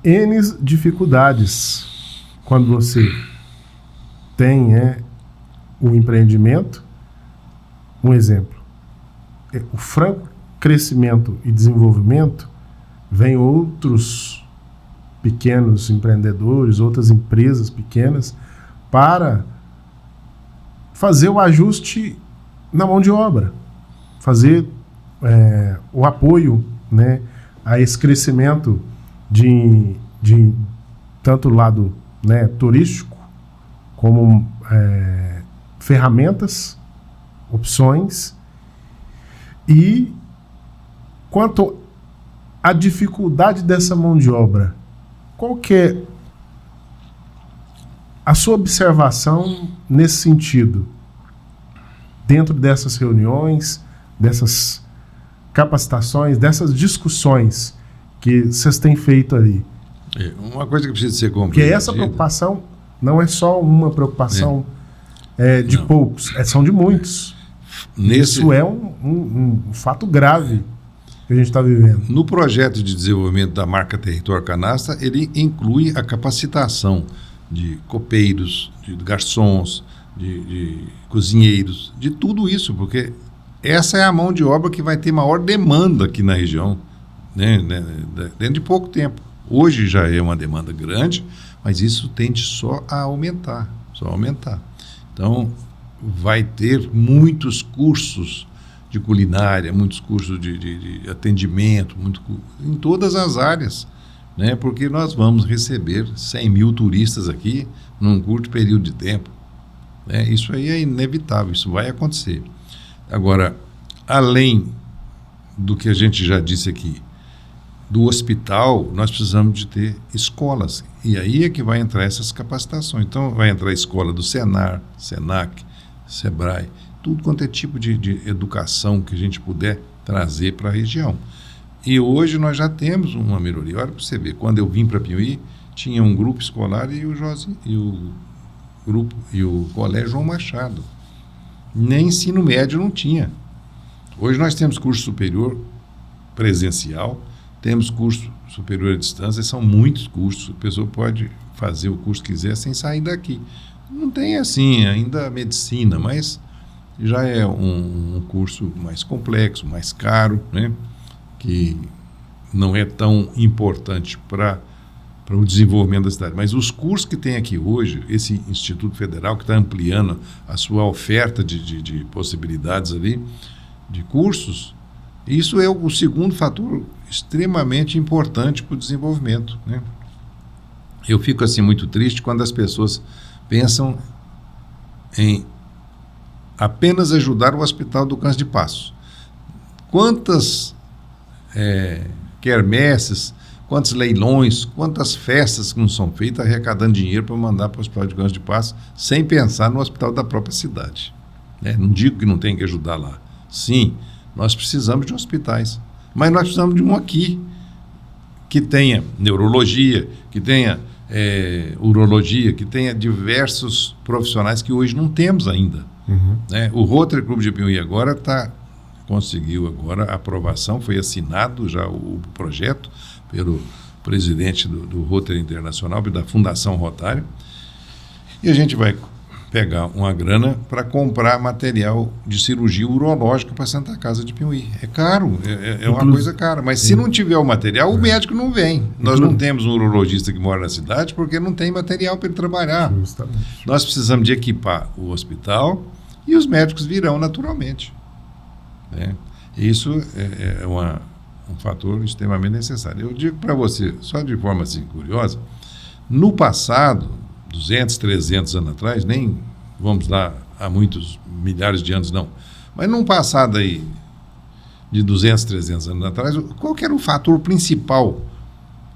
N dificuldades quando você tem um empreendimento. Um exemplo, o franco crescimento e desenvolvimento, vem outros pequenos empreendedores, outras empresas pequenas, para fazer o ajuste na mão de obra, fazer o apoio, né, a esse crescimento de tanto lado, né, turístico, como ferramentas, opções. E quanto à dificuldade dessa mão de obra, qual que é a sua observação nesse sentido? Dentro dessas reuniões, dessas capacitações, dessas discussões que vocês têm feito aí. Uma coisa que precisa ser compreendida. Porque essa preocupação não é só uma preocupação de poucos, são de muitos. Isso é um fato grave que a gente está vivendo. No projeto de desenvolvimento da marca Território Canastra, ele inclui a capacitação de copeiros, de garçons, de cozinheiros, de tudo isso, porque essa é a mão de obra que vai ter maior demanda aqui na região, né, dentro de pouco tempo. Hoje já é uma demanda grande, mas isso tende só a aumentar, Então, vai ter muitos cursos de culinária, muitos cursos de atendimento, em todas as áreas, né, porque nós vamos receber 100 mil turistas aqui num curto período de tempo. Isso aí é inevitável, isso vai acontecer. Agora, além do que a gente já disse aqui, do hospital, nós precisamos de ter escolas. E aí é que vai entrar essas capacitações. Então, vai entrar a escola do Senar, Senac, Sebrae, tudo quanto é tipo de educação que a gente puder trazer para a região. E hoje nós já temos uma melhoria. Olha para você ver, quando eu vim para Piauí, tinha um grupo escolar e o Colégio João Machado. Nem ensino médio não tinha. Hoje nós temos curso superior presencial, temos curso superior à distância, são muitos cursos. A pessoa pode fazer o curso que quiser sem sair daqui. Não tem assim ainda medicina, mas já é um curso mais complexo, mais caro, né? Que não é tão importante para o desenvolvimento da cidade. Mas os cursos que tem aqui hoje, esse Instituto Federal que está ampliando a sua oferta de possibilidades ali, de cursos, isso é o segundo fator extremamente importante para o desenvolvimento, né? Eu fico assim muito triste quando as pessoas pensam em apenas ajudar o Hospital do Câncer de Passos. Quantas quermesses, quantos leilões, quantas festas que não são feitas arrecadando dinheiro para mandar para o Hospital de Câncer de Passos sem pensar no hospital da própria cidade, né? Não digo que não tem que ajudar lá. Sim, nós precisamos de hospitais, mas nós precisamos de um aqui que tenha neurologia, que tenha urologia, que tenha diversos profissionais que hoje não temos ainda. Né? O Rotary Clube de Piauí agora conseguiu agora a aprovação, foi assinado já o projeto pelo presidente do Rotary Internacional e da Fundação Rotário, e a gente vai pegar uma grana para comprar material de cirurgia urológica para a Santa Casa de Piauí. É caro, é uma coisa cara, mas se não tiver o material, o médico não vem. Nós não temos um urologista que mora na cidade porque não tem material para ele trabalhar. Justamente. Nós precisamos de equipar o hospital e os médicos virão naturalmente, né? Isso é um fator extremamente necessário. Eu digo para você, só de forma assim curiosa, no passado, 200, 300 anos atrás, nem vamos lá há muitos milhares de anos não, mas num passado aí de 200, 300 anos atrás, qual que era o fator principal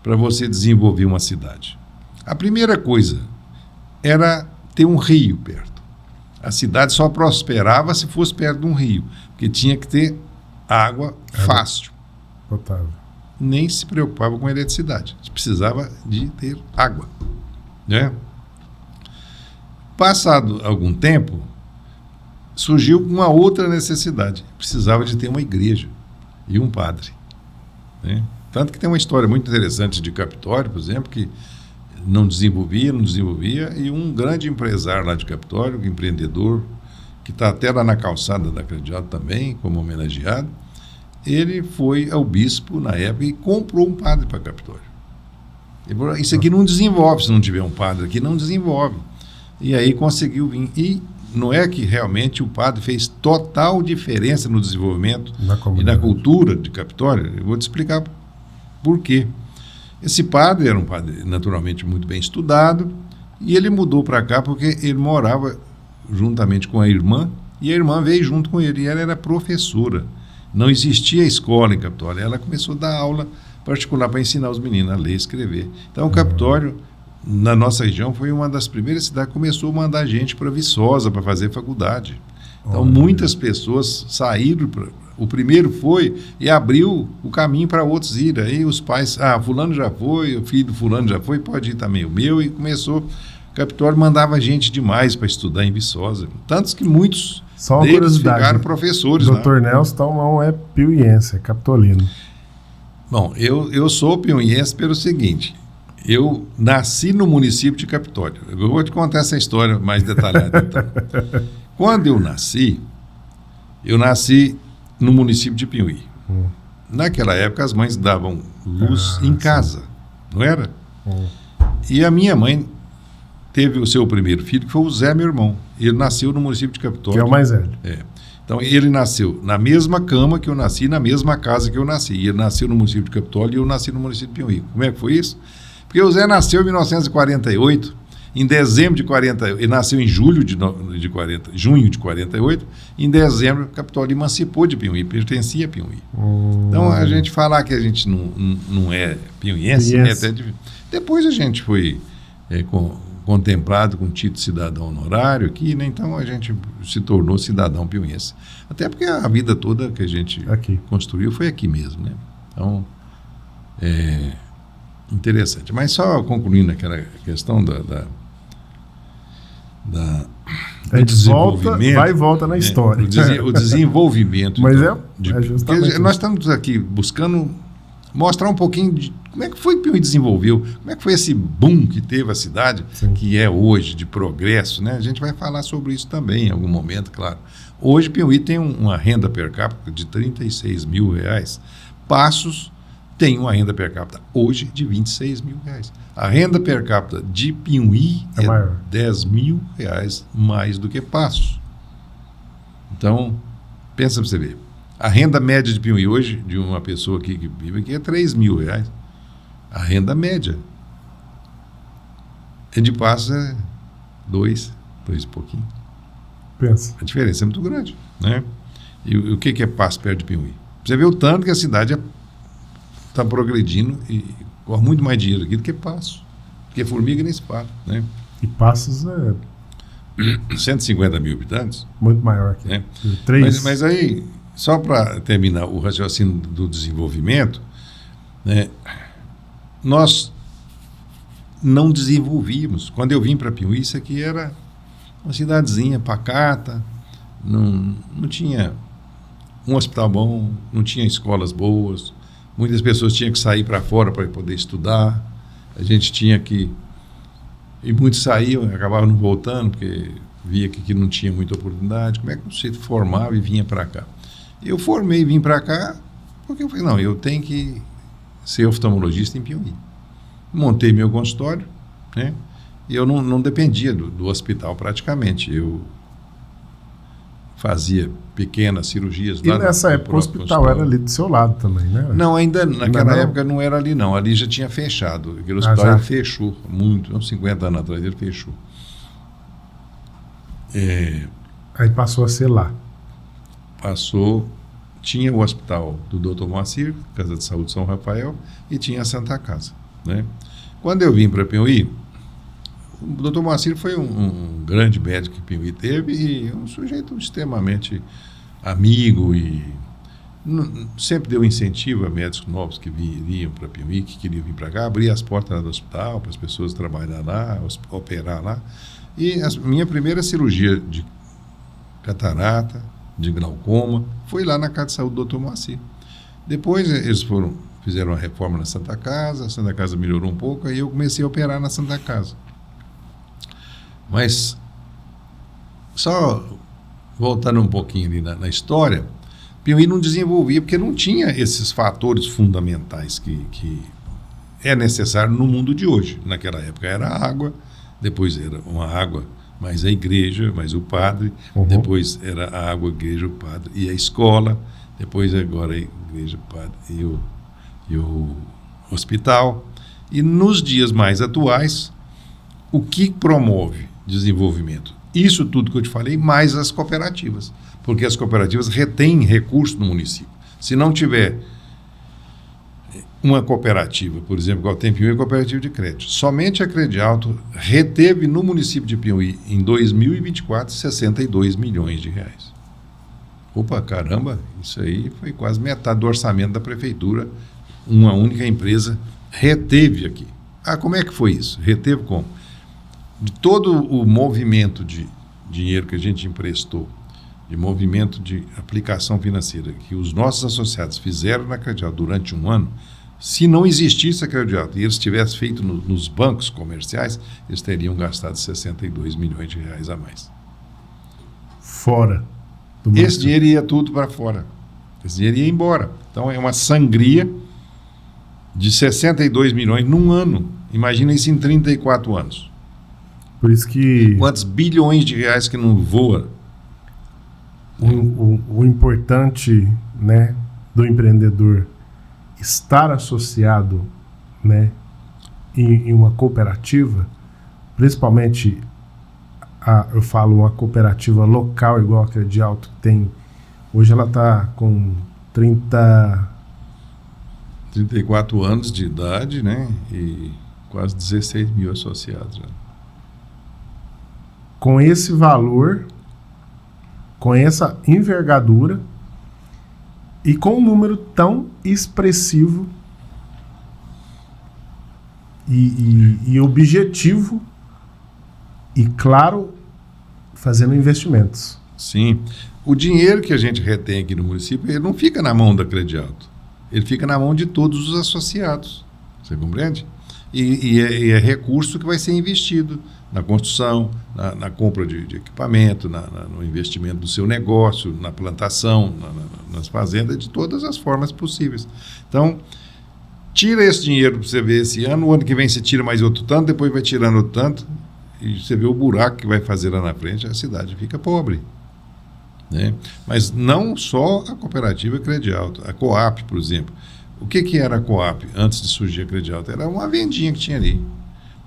para você desenvolver uma cidade? A primeira coisa era ter um rio perto. A cidade só prosperava se fosse perto de um rio, porque tinha que ter água fácil. Potável. Nem se preocupava com a eletricidade, precisava de ter água, né? Passado algum tempo, surgiu uma outra necessidade. Precisava de ter uma igreja e um padre, né? Tanto que tem uma história muito interessante de Capitólio, por exemplo, que não desenvolvia, e um grande empresário lá de Capitólio, empreendedor, que está até lá na calçada da Credial também, como homenageado, ele foi ao bispo na época e comprou um padre para Capitólio. Ele falou, isso aqui não desenvolve, se não tiver um padre aqui, não desenvolve. E aí conseguiu vir. E não é que realmente o padre fez total diferença no desenvolvimento e na cultura de Capitólio? Eu vou te explicar por quê. Esse padre era um padre naturalmente muito bem estudado e ele mudou para cá porque ele morava juntamente com a irmã e a irmã veio junto com ele e ela era professora. Não existia escola em Capitólio. Ela começou a dar aula particular para ensinar os meninos a ler e escrever. Então, o Capitólio, na nossa região, foi uma das primeiras cidades que começou a mandar gente para Viçosa para fazer faculdade. Então, muitas pessoas saíram. O primeiro foi e abriu o caminho para outros ir. Aí os pais, fulano já foi, o filho do fulano já foi, pode ir também o meu. E começou. O Capitólio mandava gente demais para estudar em Viçosa. Tantos que muitos deles ficaram professores. Dr. Nelson não é piuiense, é capitolino. Bom, eu sou piuiense pelo seguinte, eu nasci no município de Capitólio. Eu vou te contar essa história mais detalhada. Então. Quando eu nasci no município de Piuí. Naquela época as mães davam luz em casa, não era? E a minha mãe teve o seu primeiro filho, que foi o Zé, meu irmão. Ele nasceu no município de Capitólio. Que é o mais velho. Então, ele nasceu na mesma cama que eu nasci, na mesma casa que eu nasci. E ele nasceu no município de Capitólio e eu nasci no município de Piuí. Como é que foi isso? Porque o Zé nasceu em 1948, em dezembro de 48, ele nasceu em junho de 48, em dezembro, Capitólio emancipou de Piuí, pertencia a Piuí. Então, a gente falar que a gente não é piuiense, é até difícil. Depois a gente foi contemplado com título de cidadão honorário aqui, né? Então a gente se tornou cidadão piuiense. Até porque a vida toda que a gente construiu foi aqui mesmo, né? Então, interessante. Mas só concluindo aquela questão do desenvolvimento. Vai e volta na história. O desenvolvimento. Mas então, justamente nós estamos aqui buscando mostrar um pouquinho de como é que foi que Piuí desenvolveu, como é que foi esse boom que teve a cidade, que é hoje, de progresso, né? A gente vai falar sobre isso também em algum momento, claro. Hoje Piuí tem uma renda per capita de R$36 mil. Passos tem uma renda per capita hoje de R$26 mil. A renda per capita de Piuí é R$10 mil mais do que Passos. Então, pensa para você ver. A renda média de Piuí hoje, de uma pessoa aqui que vive aqui, é R$3 mil. A renda média. E de Passos é 2 e pouquinho. Pensa. A diferença é muito grande, né? E o que é Passos perto de Piuí? Você vê o tanto que a cidade está progredindo e corre muito mais dinheiro aqui do que Passos. Porque formiga nem se fala, né? E Passos é 150 mil habitantes. Muito maior que né? 3. Mas aí, só para terminar o raciocínio do desenvolvimento, né, nós não desenvolvíamos. Quando eu vim para Piuí, isso aqui era uma cidadezinha pacata, não tinha um hospital bom, não tinha escolas boas, muitas pessoas tinham que sair para fora para poder estudar, a gente tinha que... E muitos saíam, acabavam não voltando, porque via que não tinha muita oportunidade. Como é que você formava e vinha para cá? Eu formei e vim para cá porque eu falei, não, eu tenho que ser oftalmologista em Piuí. Montei meu consultório, né? E eu não dependia do hospital praticamente. Eu fazia pequenas cirurgias lá. E nessa época o hospital era ali do seu lado também, né? Não, ainda naquela época não era ali não. Ali já tinha fechado. Aquele hospital fechou muito, uns 50 anos atrás ele fechou. Aí passou a ser lá. Passou, tinha o hospital do Dr. Moacir, Casa de Saúde São Rafael, e tinha a Santa Casa, né? Quando eu vim para Piuí, o Dr. Moacir foi um grande médico que Piuí teve e um sujeito extremamente amigo e sempre deu incentivo a médicos novos que viriam para Piuí, que queriam vir para cá, abria as portas lá do hospital para as pessoas trabalhar lá, operar lá. E a minha primeira cirurgia de catarata, de glaucoma, foi lá na Casa de Saúde do Dr. Moacir. Depois eles fizeram uma reforma na Santa Casa, a Santa Casa melhorou um pouco, aí eu comecei a operar na Santa Casa. Mas, só voltando um pouquinho ali na história, Piauí não desenvolvia porque não tinha esses fatores fundamentais que é necessário no mundo de hoje. Naquela época era a água, depois era uma água, mais a igreja, mais o padre, depois era a água, a igreja, o padre e a escola, depois agora a igreja, o padre e o hospital. E nos dias mais atuais, o que promove desenvolvimento? Isso tudo que eu te falei, mais as cooperativas, porque as cooperativas retêm recursos no município. Se não tiver uma cooperativa, por exemplo, igual tem Piauí, cooperativa de crédito, somente a Credialto reteve no município de Piauí, em 2024, 62 milhões de reais. Opa, caramba, isso aí foi quase metade do orçamento da prefeitura, uma única empresa reteve aqui. Ah, como é que foi isso? Reteve como? De todo o movimento de dinheiro que a gente emprestou, de movimento de aplicação financeira que os nossos associados fizeram na Credialto durante um ano, se não existisse a Credialto e eles tivessem feito nos bancos comerciais, eles teriam gastado 62 milhões de reais a mais. Fora do Esse município. dinheiro ia tudo para fora. Esse dinheiro ia embora. Então é uma sangria de 62 milhões num ano. Imagina isso em 34 anos. Por isso que Quantos bilhões de reais que não voa? o importante, né, do empreendedor estar associado, né, em uma cooperativa, principalmente eu falo uma cooperativa local igual a Credialto tem. Hoje ela está com 34 anos de idade, né? E quase 16 mil associados. Né? Com esse valor, com essa envergadura e com um número tão expressivo e objetivo e, claro, fazendo investimentos. Sim. O dinheiro que a gente retém aqui no município, ele não fica na mão da Credialto. Ele fica na mão de todos os associados. Você compreende? E é recurso que vai ser investido na construção, na compra de equipamento, no investimento do seu negócio, na plantação, nas fazendas, de todas as formas possíveis. Então, tira esse dinheiro para você ver esse ano, o ano que vem você tira mais outro tanto, depois vai tirando outro tanto, e você vê o buraco que vai fazer lá na frente, a cidade fica pobre. Né? Mas não só a cooperativa Credialto, a Coap, por exemplo. O que era a Coap antes de surgir a Credialto? Era uma vendinha que tinha ali.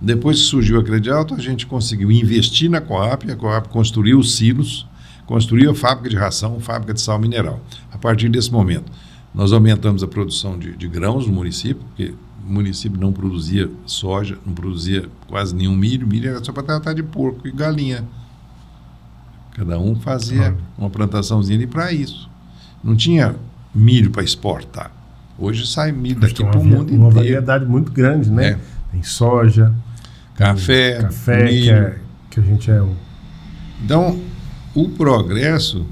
Depois que surgiu a Credialto, a gente conseguiu investir na Coap, a Coap construiu os silos, construiu a fábrica de ração, fábrica de sal mineral. A partir desse momento, nós aumentamos a produção de grãos no município, porque o município não produzia soja, não produzia quase nenhum milho, milho era só para tratar de porco e galinha. Cada um fazia uma plantaçãozinha ali para isso. Não tinha milho para exportar. Hoje sai milho daqui para o mundo inteiro. Uma variedade muito grande, né? É. Tem soja, café milho, que a gente é o... Então, o progresso,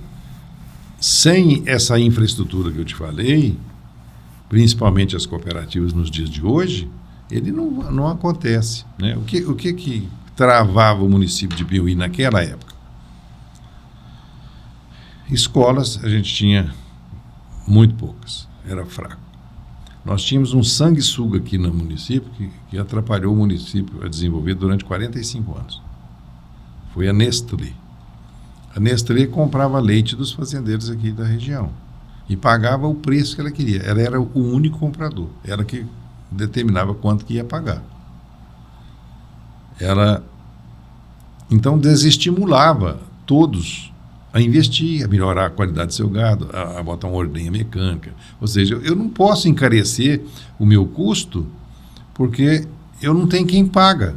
sem essa infraestrutura que eu te falei, principalmente as cooperativas nos dias de hoje, ele não acontece. Né? O que travava o município de Piauí naquela época? Escolas, a gente tinha muito poucas, era fraco. Nós tínhamos um sanguessuga aqui no município que atrapalhou o município a desenvolver durante 45 anos. Foi a Nestlé. A Nestlé comprava leite dos fazendeiros aqui da região e pagava o preço que ela queria. Ela era o único comprador. Ela que determinava quanto que ia pagar. Ela, então, desestimulava todos a investir, a melhorar a qualidade do seu gado, a botar uma ordenha mecânica. Ou seja, eu não posso encarecer o meu custo porque eu não tenho quem paga.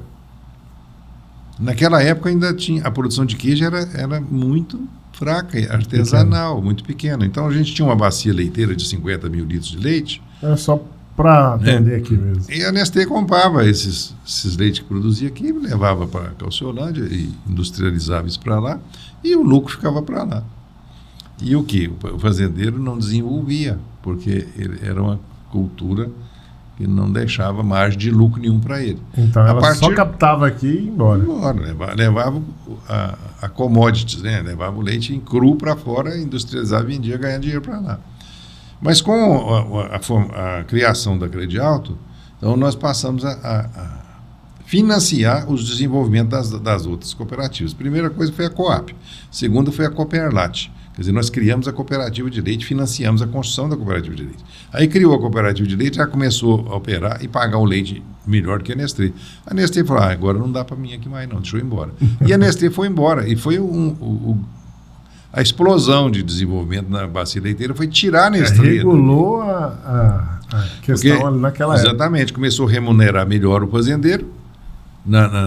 Naquela época ainda tinha, a produção de queijo era muito fraca, artesanal, muito pequena. Então a gente tinha uma bacia leiteira de 50 mil litros de leite. Era só para atender aqui mesmo. E a Nestlé comprava esses leites que produzia aqui, levava para a Calciolândia e industrializava isso para lá, e o lucro ficava para lá. E o que? O fazendeiro não desenvolvia, porque era uma cultura que não deixava margem de lucro nenhum para ele. Então ela só captava aqui e ia embora. Levava a commodities, né? Levava o leite em cru para fora, industrializava, vendia, ganhava dinheiro para lá. Mas com a criação da Credialto, então nós passamos a financiar os desenvolvimentos das outras cooperativas. Primeira coisa foi a Coap, segunda foi a Cooperlat. Quer dizer, nós criamos a cooperativa de leite, financiamos a construção da cooperativa de leite. Aí criou a cooperativa de leite, já começou a operar e pagar o leite melhor que a Nestlé. A Nestlé falou, agora não dá para mim aqui mais não, deixa eu ir embora. E a Nestlé foi embora, e foi a explosão de desenvolvimento na bacia leiteira foi tirar a Nestlé. Regulou a questão ali naquela época. Exatamente, começou a remunerar melhor o fazendeiro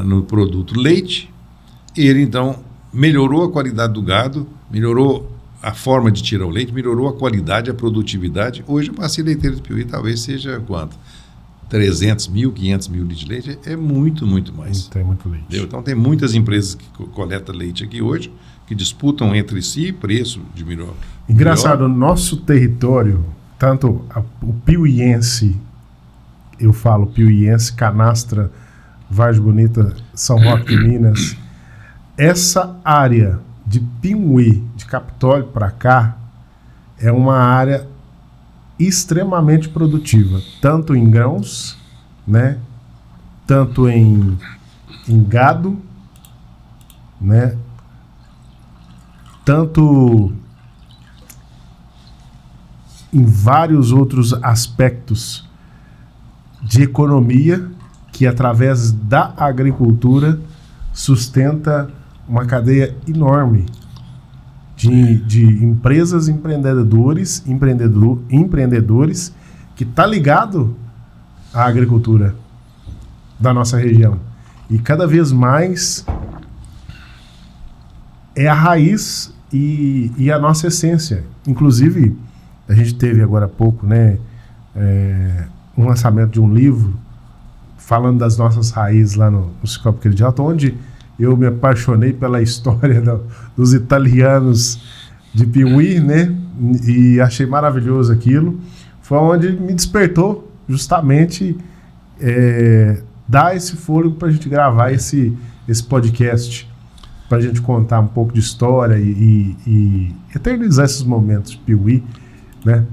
no produto leite, e ele então melhorou a qualidade do gado, melhorou a forma de tirar o leite, melhorou a qualidade, a produtividade. Hoje a bacia leiteira do Piauí talvez seja quanto? 300 mil, 500 mil litros de leite, é muito, muito mais. Tem muito leite. Entendeu? Então tem muitas empresas que coletam leite aqui hoje, que disputam entre si preço de melhor. Engraçado, o nosso território, tanto o piuiense, eu falo piuiense, Canastra, Vargem Bonita, São Roque de Minas, essa área de Piuí, de Capitólio para cá, é uma área extremamente produtiva, tanto em grãos, né, tanto em gado, né, tanto em vários outros aspectos de economia que, através da agricultura, sustenta uma cadeia enorme de empresas, empreendedores que está ligado à agricultura da nossa região. E cada vez mais é a raiz e a nossa essência. Inclusive, a gente teve agora há pouco, né, um lançamento de um livro falando das nossas raízes lá no Cicobi Credialto, onde eu me apaixonei pela história dos italianos de Piuí, né? E achei maravilhoso aquilo. Foi onde me despertou justamente dar esse fôlego para a gente gravar esse podcast, para a gente contar um pouco de história e eternizar esses momentos de Piuí, né?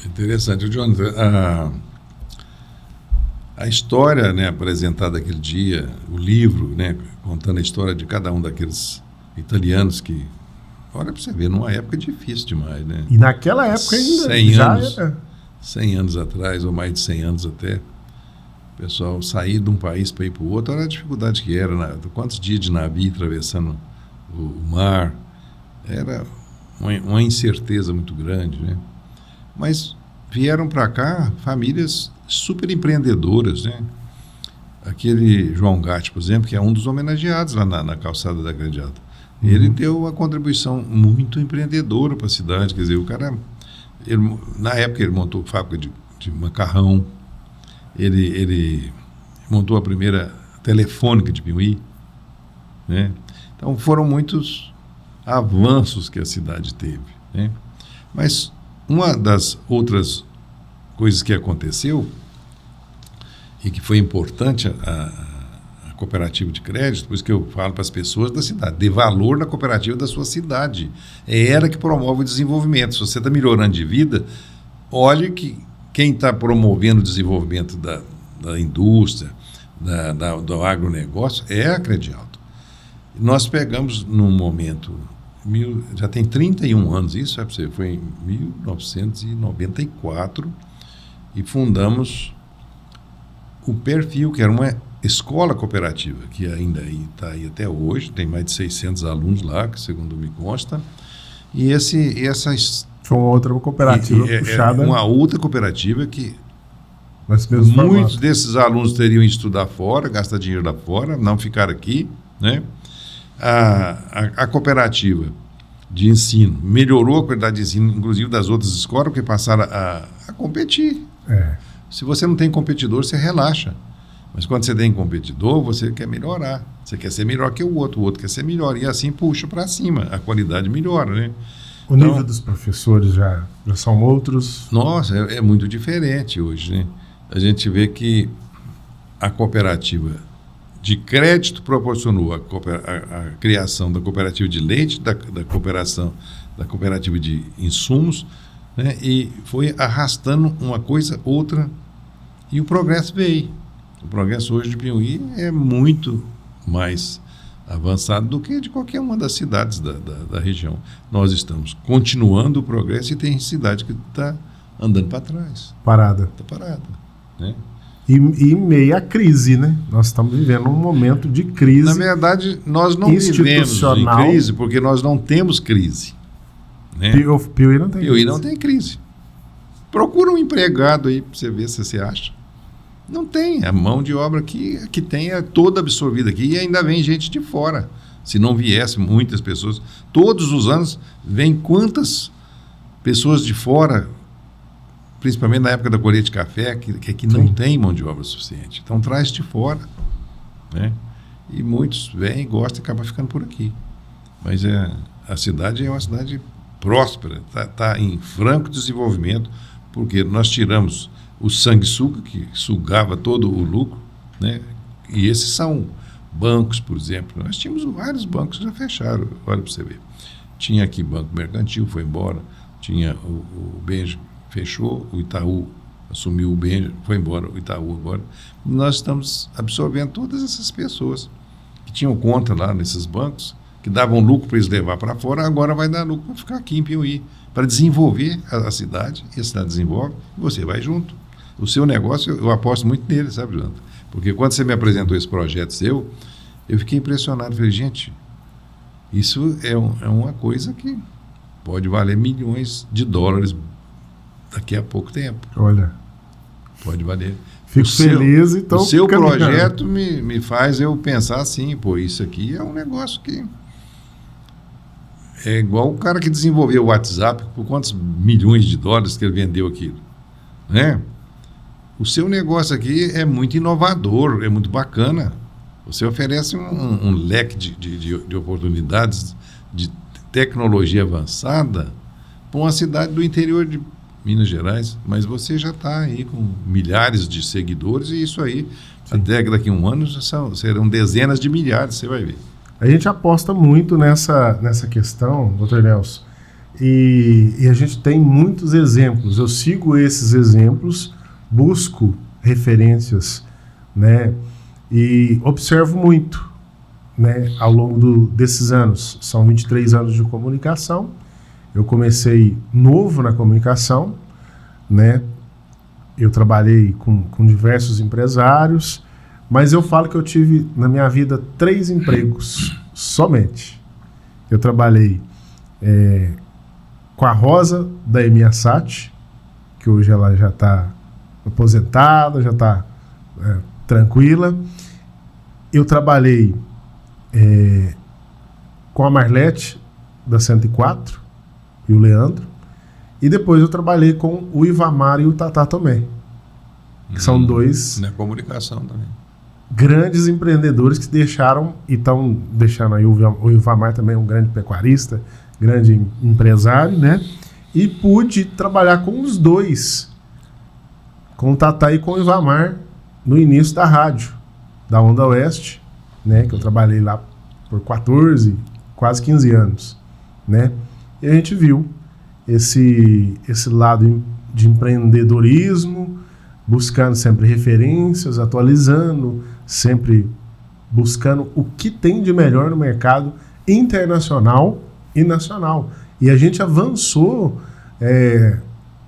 Interessante, Jonathan. A história, né, apresentada aquele dia, o livro, né, contando a história de cada um daqueles italianos que, olha para você ver, numa época difícil demais, né? E naquela época ainda 100 já anos, era. 100 anos atrás, ou mais de 100 anos até, o pessoal sair de um país para ir para o outro, olha a dificuldade que era, quantos dias de navio atravessando o mar, era uma incerteza muito grande, né? Mas vieram para cá famílias super empreendedoras, né? Aquele João Gatti, por exemplo, que é um dos homenageados lá na calçada da Credialto. Ele deu uma contribuição muito empreendedora para a cidade. Quer dizer, o cara, na época, ele montou fábrica de macarrão, ele montou a primeira telefônica de Piuí, né? Então foram muitos avanços que a cidade teve, né? Mas uma das outras coisas que aconteceu e que foi importante a cooperativa de crédito, por isso que eu falo para as pessoas da cidade, dê valor na cooperativa da sua cidade. É ela que promove o desenvolvimento. Se você está melhorando de vida, olhe que quem está promovendo o desenvolvimento da indústria, do agronegócio, é a Credialto. Nós pegamos num momento, já tem 31 anos isso, foi em 1994, e fundamos o Perfil, que era uma escola cooperativa, que ainda está aí até hoje, tem mais de 600 alunos lá, que segundo me consta, e essa foi uma outra cooperativa puxada. Uma outra cooperativa que muitos formato. Desses alunos teriam ido estudar fora, gastar dinheiro lá fora, não ficar aqui, né? A cooperativa de ensino melhorou a qualidade de ensino, inclusive das outras escolas, porque passaram a competir. Se você não tem competidor, você relaxa. Mas quando você tem competidor, você quer melhorar. Você quer ser melhor que o outro quer ser melhor. E assim puxa para cima, a qualidade melhora, né? O nível dos professores já são outros? Nossa, é muito diferente hoje, né? a gente vê que a cooperativa de crédito proporcionou a criação da cooperativa de leite, da cooperativa de insumos, né? E foi arrastando uma coisa, outra, e o progresso veio. O progresso hoje de Piauí é muito mais avançado do que de qualquer uma das cidades da região. Nós estamos continuando o progresso e tem cidade que está andando para trás. Parada. Está parada, né? E em meio à crise, né? Nós estamos vivendo um momento de crise. Na verdade, nós não vivemos em crise porque nós não temos crise. Né? Piauí não tem Piauí crise. não tem crise. Procura um empregado aí para você ver se você acha. Não tem. A mão de obra que tem é toda absorvida aqui e ainda vem gente de fora. Se não viesse muitas pessoas, todos os anos vem quantas pessoas de fora, principalmente na época da colheita de café, que não tem mão de obra suficiente. Então traz de fora, né? E muitos vêm, gostam e acabam ficando por aqui. Mas a cidade é uma cidade próspera, está em franco desenvolvimento, porque nós tiramos o sanguessuga, que sugava todo o lucro, né? E esses são bancos, por exemplo. Nós tínhamos vários bancos que já fecharam, olha para você ver. Tinha aqui Banco Mercantil, foi embora, tinha o Benja, fechou, o Itaú assumiu o Benja, foi embora, o Itaú agora. E nós estamos absorvendo todas essas pessoas que tinham conta lá nesses bancos, que davam lucro para eles levar para fora, agora vai dar lucro para ficar aqui em Piauí, para desenvolver a cidade, e a cidade desenvolve, e você vai junto. O seu negócio, eu aposto muito nele, sabe, Jonathan? Porque quando você me apresentou esse projeto seu, eu fiquei impressionado. Falei, gente, isso é uma coisa que pode valer milhões de dólares daqui a pouco tempo. Olha. Pode valer. Fico feliz, então. O seu projeto me faz eu pensar assim, pô, isso aqui é um negócio que é igual o cara que desenvolveu o WhatsApp, por quantos milhões de dólares que ele vendeu aquilo, né? O seu negócio aqui é muito inovador, é muito bacana. Você oferece um leque de oportunidades de tecnologia avançada para uma cidade do interior de Minas Gerais, mas você já está aí com milhares de seguidores e isso aí, até daqui a um ano, serão dezenas de milhares, você vai ver. A gente aposta muito nessa questão, doutor Nelson, e a gente tem muitos exemplos. Eu sigo esses exemplos, busco referências, né, e observo muito, né, ao longo desses anos. São 23 anos de comunicação. Eu comecei novo na comunicação, né? Eu trabalhei com diversos empresários, mas eu falo que eu tive na minha vida 3 empregos somente. Eu trabalhei com a Rosa da Emiasat, que hoje ela já está aposentada, já está tranquila. Eu trabalhei com a Marlete da 104 e o Leandro, e depois eu trabalhei com o Ivamar e o Tatá também, que são 2 na comunicação também grandes empreendedores que deixaram e estão deixando aí. O Ivamar também é um grande pecuarista, grande empresário, né? E pude trabalhar com os 2, com o Tatá e com o Ivamar, no início da rádio, da Onda Oeste, né? Que eu trabalhei lá por 14, quase 15 anos, né? E a gente viu esse lado de empreendedorismo, buscando sempre referências, atualizando, sempre buscando o que tem de melhor no mercado internacional e nacional. E a gente avançou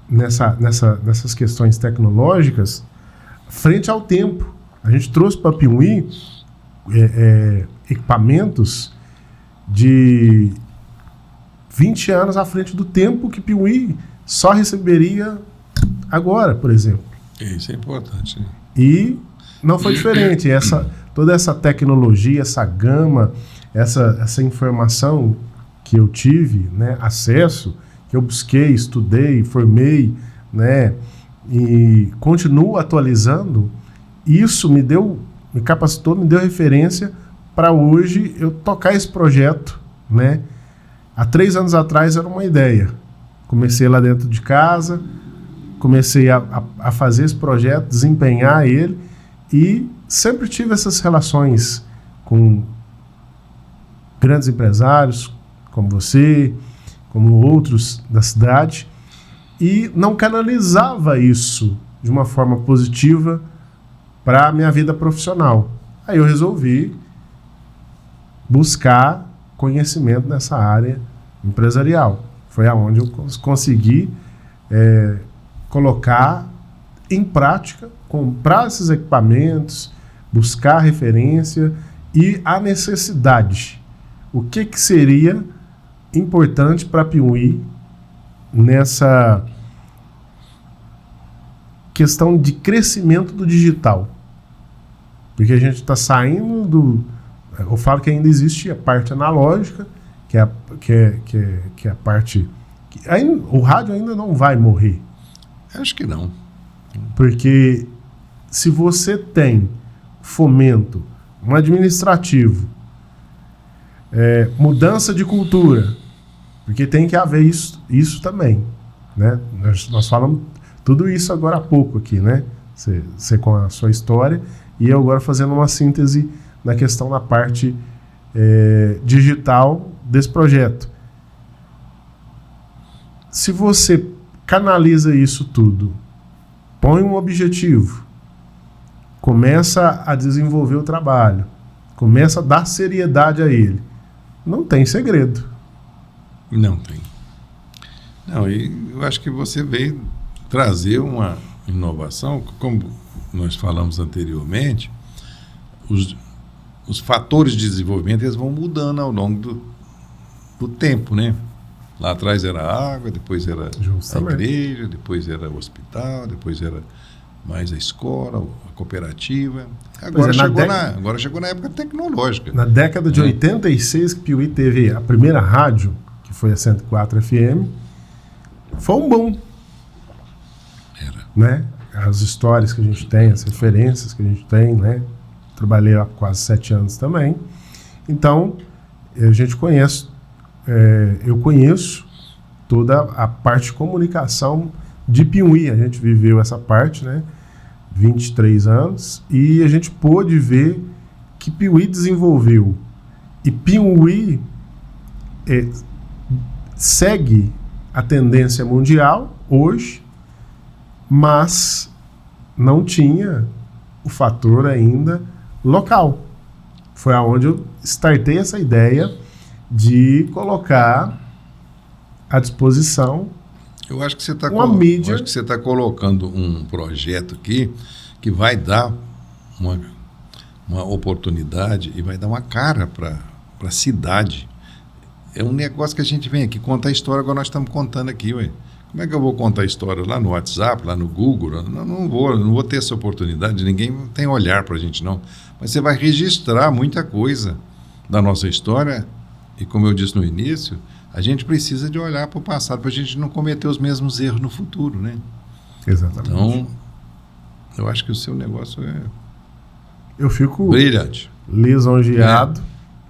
nessas questões tecnológicas frente ao tempo. A gente trouxe para Piauí equipamentos de 20 anos à frente do tempo que Piauí só receberia agora, por exemplo. Isso é importante, né? E não foi diferente. Toda essa tecnologia, essa gama, essa informação que eu tive, né, acesso, que eu busquei, estudei, formei, né, e continuo atualizando, isso me capacitou, me deu referência para hoje eu tocar esse projeto, né? Há 3 anos atrás era uma ideia. Comecei lá dentro de casa, comecei a fazer esse projeto, desempenhar ele, e sempre tive essas relações com grandes empresários, como você, como outros da cidade, e não canalizava isso de uma forma positiva para a minha vida profissional. Aí eu resolvi buscar conhecimento nessa área empresarial. Foi aonde eu consegui colocar em prática, comprar esses equipamentos, buscar referência e a necessidade. O que seria importante para Piauí nessa questão de crescimento do digital? Porque a gente está saindo do... Eu falo que ainda existe a parte analógica, que é a parte... o rádio ainda não vai morrer. Acho que não. Porque se você tem fomento, um administrativo, mudança de cultura, porque tem que haver isso também, né? Nós falamos tudo isso agora há pouco aqui, né? Você com a sua história e eu agora fazendo uma síntese na questão da parte digital desse projeto. Se você canaliza isso tudo, põe um objetivo, começa a desenvolver o trabalho, começa a dar seriedade a ele, não tem segredo. Não tem. Não, e eu acho que você veio trazer uma inovação, como nós falamos anteriormente, os fatores de desenvolvimento eles vão mudando ao longo do tempo, né? Lá atrás era a água, depois era a igreja, depois era o hospital, depois era mais a escola, a cooperativa. Agora chegou na época tecnológica. Na década de 86, que Piauí teve a primeira rádio, que foi a 104 FM, foi um boom. Era. Né? As histórias que a gente tem, as referências que a gente tem, né? Trabalhei há quase 7 anos também. Então, a gente conhece, eu conheço toda a parte de comunicação de Piauí. A gente viveu essa parte, né? 23 anos, e a gente pôde ver que Piauí desenvolveu. E Piauí segue a tendência mundial hoje, mas não tinha o fator ainda local. Foi aonde eu startei essa ideia de colocar à disposição. Eu acho que você está mídia. Acho que você está colocando um projeto aqui que vai dar uma oportunidade e vai dar uma cara para a cidade. É um negócio que a gente vem aqui contar a história, agora nós estamos contando aqui, ué. Como é que eu vou contar a história lá no WhatsApp, lá no Google? Não vou ter essa oportunidade, ninguém tem olhar para a gente, não. Mas você vai registrar muita coisa da nossa história e, como eu disse no início, a gente precisa de olhar para o passado para a gente não cometer os mesmos erros no futuro, né? Exatamente. Então, eu acho que o seu negócio eu fico brilhante, lisonjeado.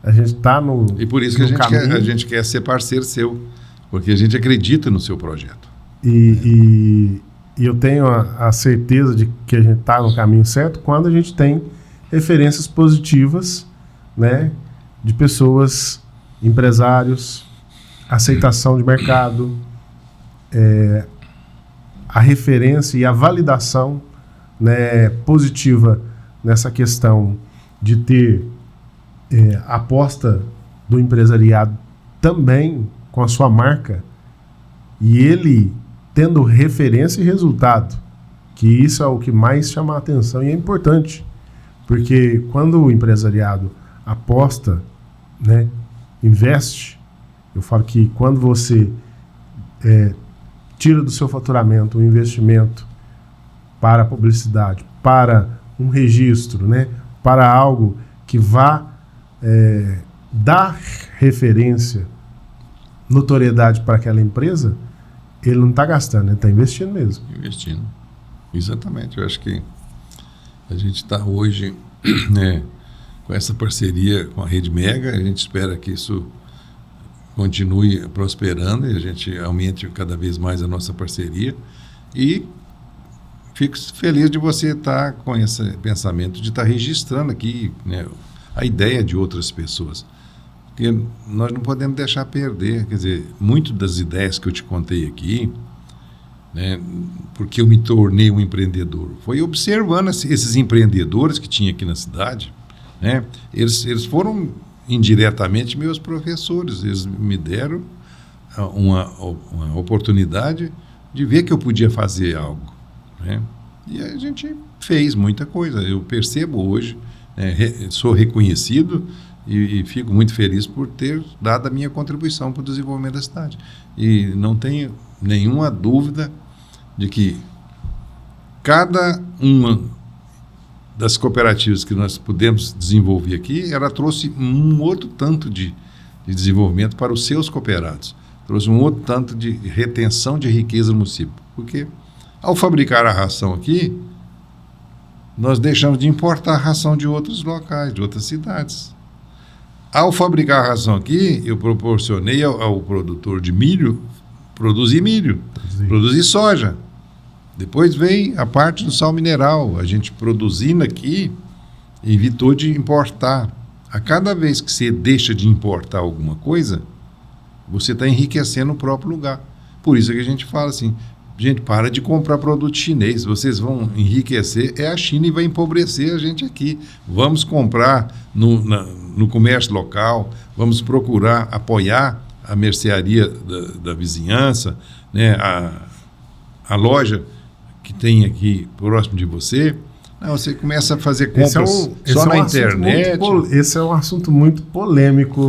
A gente está no e por isso que a gente quer ser parceiro seu, porque a gente acredita no seu projeto. E eu tenho a certeza de que a gente está no caminho certo quando a gente tem referências positivas, né, de pessoas, empresários, aceitação de mercado, a referência e a validação, né, positiva nessa questão de ter aposta do empresariado também com a sua marca e ele tendo referência e resultado, que isso é o que mais chama a atenção e é importante, porque quando o empresariado aposta, né, investe, eu falo que quando você tira do seu faturamento um investimento para a publicidade, para um registro, né, para algo que vá dar referência, notoriedade para aquela empresa, ele não está gastando, ele está investindo mesmo. Investindo. Exatamente. Eu acho que a gente está hoje com essa parceria com a Rede Mega, a gente espera que isso continue prosperando e a gente aumente cada vez mais a nossa parceria e fico feliz de você estar com esse pensamento de estar registrando aqui, né, a ideia de outras pessoas. Porque nós não podemos deixar perder. Quer dizer, muito das ideias que eu te contei aqui, né, porque eu me tornei um empreendedor, foi observando esses empreendedores que tinha aqui na cidade, né, eles foram indiretamente meus professores, eles me deram uma oportunidade de ver que eu podia fazer algo, né, e a gente fez muita coisa. Eu percebo hoje, sou reconhecido e fico muito feliz por ter dado a minha contribuição para o desenvolvimento da cidade. E não tenho nenhuma dúvida de que cada uma das cooperativas que nós pudemos desenvolver aqui, ela trouxe um outro tanto de desenvolvimento para os seus cooperados, trouxe um outro tanto de retenção de riqueza no município. Porque ao fabricar a ração aqui, nós deixamos de importar a ração de outros locais, de outras cidades. Ao fabricar a ração aqui, eu proporcionei ao produtor de milho produzir milho, produzir soja. Depois veio a parte do sal mineral. A gente produzindo aqui, evitou de importar. A cada vez que você deixa de importar alguma coisa, você está enriquecendo o próprio lugar. Por isso que a gente fala assim, gente, para de comprar produto chinês, vocês vão enriquecer, a China e vai empobrecer a gente aqui. Vamos comprar no comércio local, vamos procurar apoiar a mercearia da vizinhança, né, a loja que tem aqui próximo de você. Não, você começa a fazer compras só na internet. Esse é um assunto muito polêmico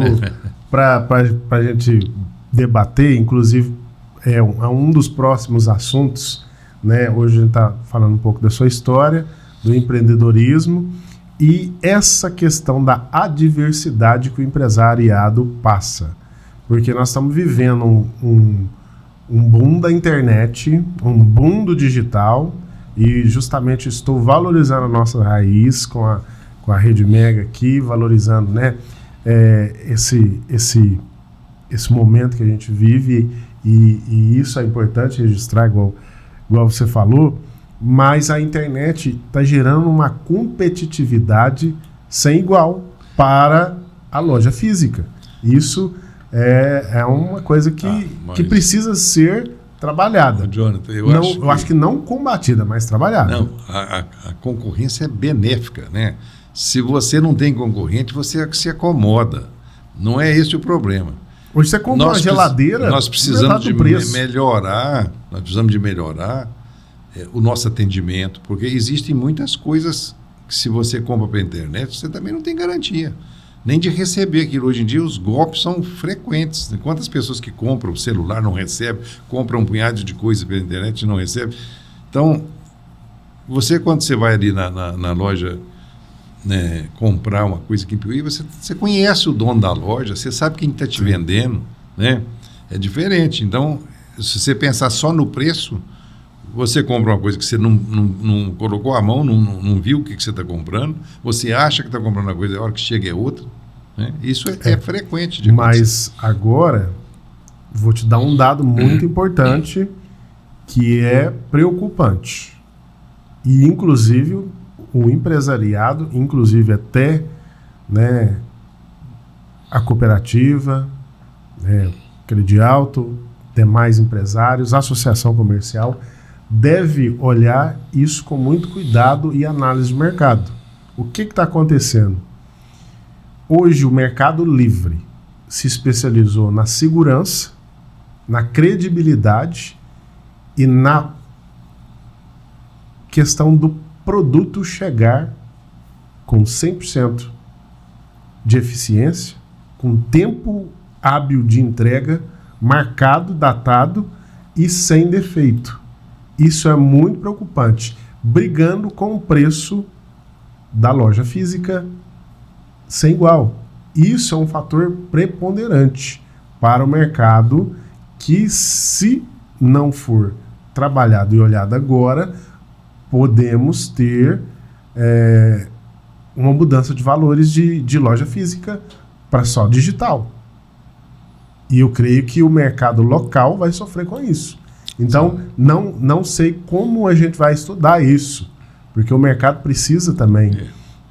para a gente debater, inclusive é um dos próximos assuntos, né? Hoje a gente está falando um pouco da sua história, do empreendedorismo e essa questão da adversidade que o empresariado passa. Porque nós estamos vivendo um boom da internet, um boom do digital, e justamente estou valorizando a nossa raiz com a Rede Mega aqui, valorizando, né, esse momento que a gente vive, e isso é importante registrar, igual você falou, mas a internet está gerando uma competitividade sem igual para a loja física. Isso é uma coisa que precisa ser trabalhada. Jonathan, eu acho que não combatida, mas trabalhada. Não, a concorrência é benéfica, né? Se você não tem concorrente, você se acomoda. Não é esse o problema. Hoje você compra uma geladeira, nós precisamos de melhorar, o nosso atendimento, porque existem muitas coisas que, se você compra pela internet, você também não tem garantia nem de receber aquilo. Hoje em dia os golpes são frequentes. Quantas pessoas que compram o celular não recebem, compram um punhado de coisas pela internet e não recebem. Então, quando você vai ali na loja, né, comprar uma coisa aqui em Piuí, você conhece o dono da loja, você sabe quem está te vendendo, né? É diferente. Então, se você pensar só no preço, você compra uma coisa que você não colocou a mão, não viu o que você está comprando, você acha que está comprando uma coisa, a hora que chega é outra, né? Isso é frequente de Mas agora, vou te dar um dado muito importante que é preocupante. E, inclusive, o empresariado, inclusive até, né, a cooperativa, né, Credialto, demais empresários, a associação comercial, deve olhar isso com muito cuidado e análise de mercado. O que está acontecendo? Hoje o Mercado Livre se especializou na segurança, na credibilidade e na questão do produto chegar com 100% de eficiência, com tempo hábil de entrega, marcado, datado e sem defeito. Isso é muito preocupante, brigando com o preço da loja física sem igual. Isso é um fator preponderante para o mercado que, se não for trabalhado e olhado agora, podemos ter uma mudança de valores de loja física para só digital. E eu creio que o mercado local vai sofrer com isso. Então, não sei como a gente vai estudar isso, porque o mercado precisa também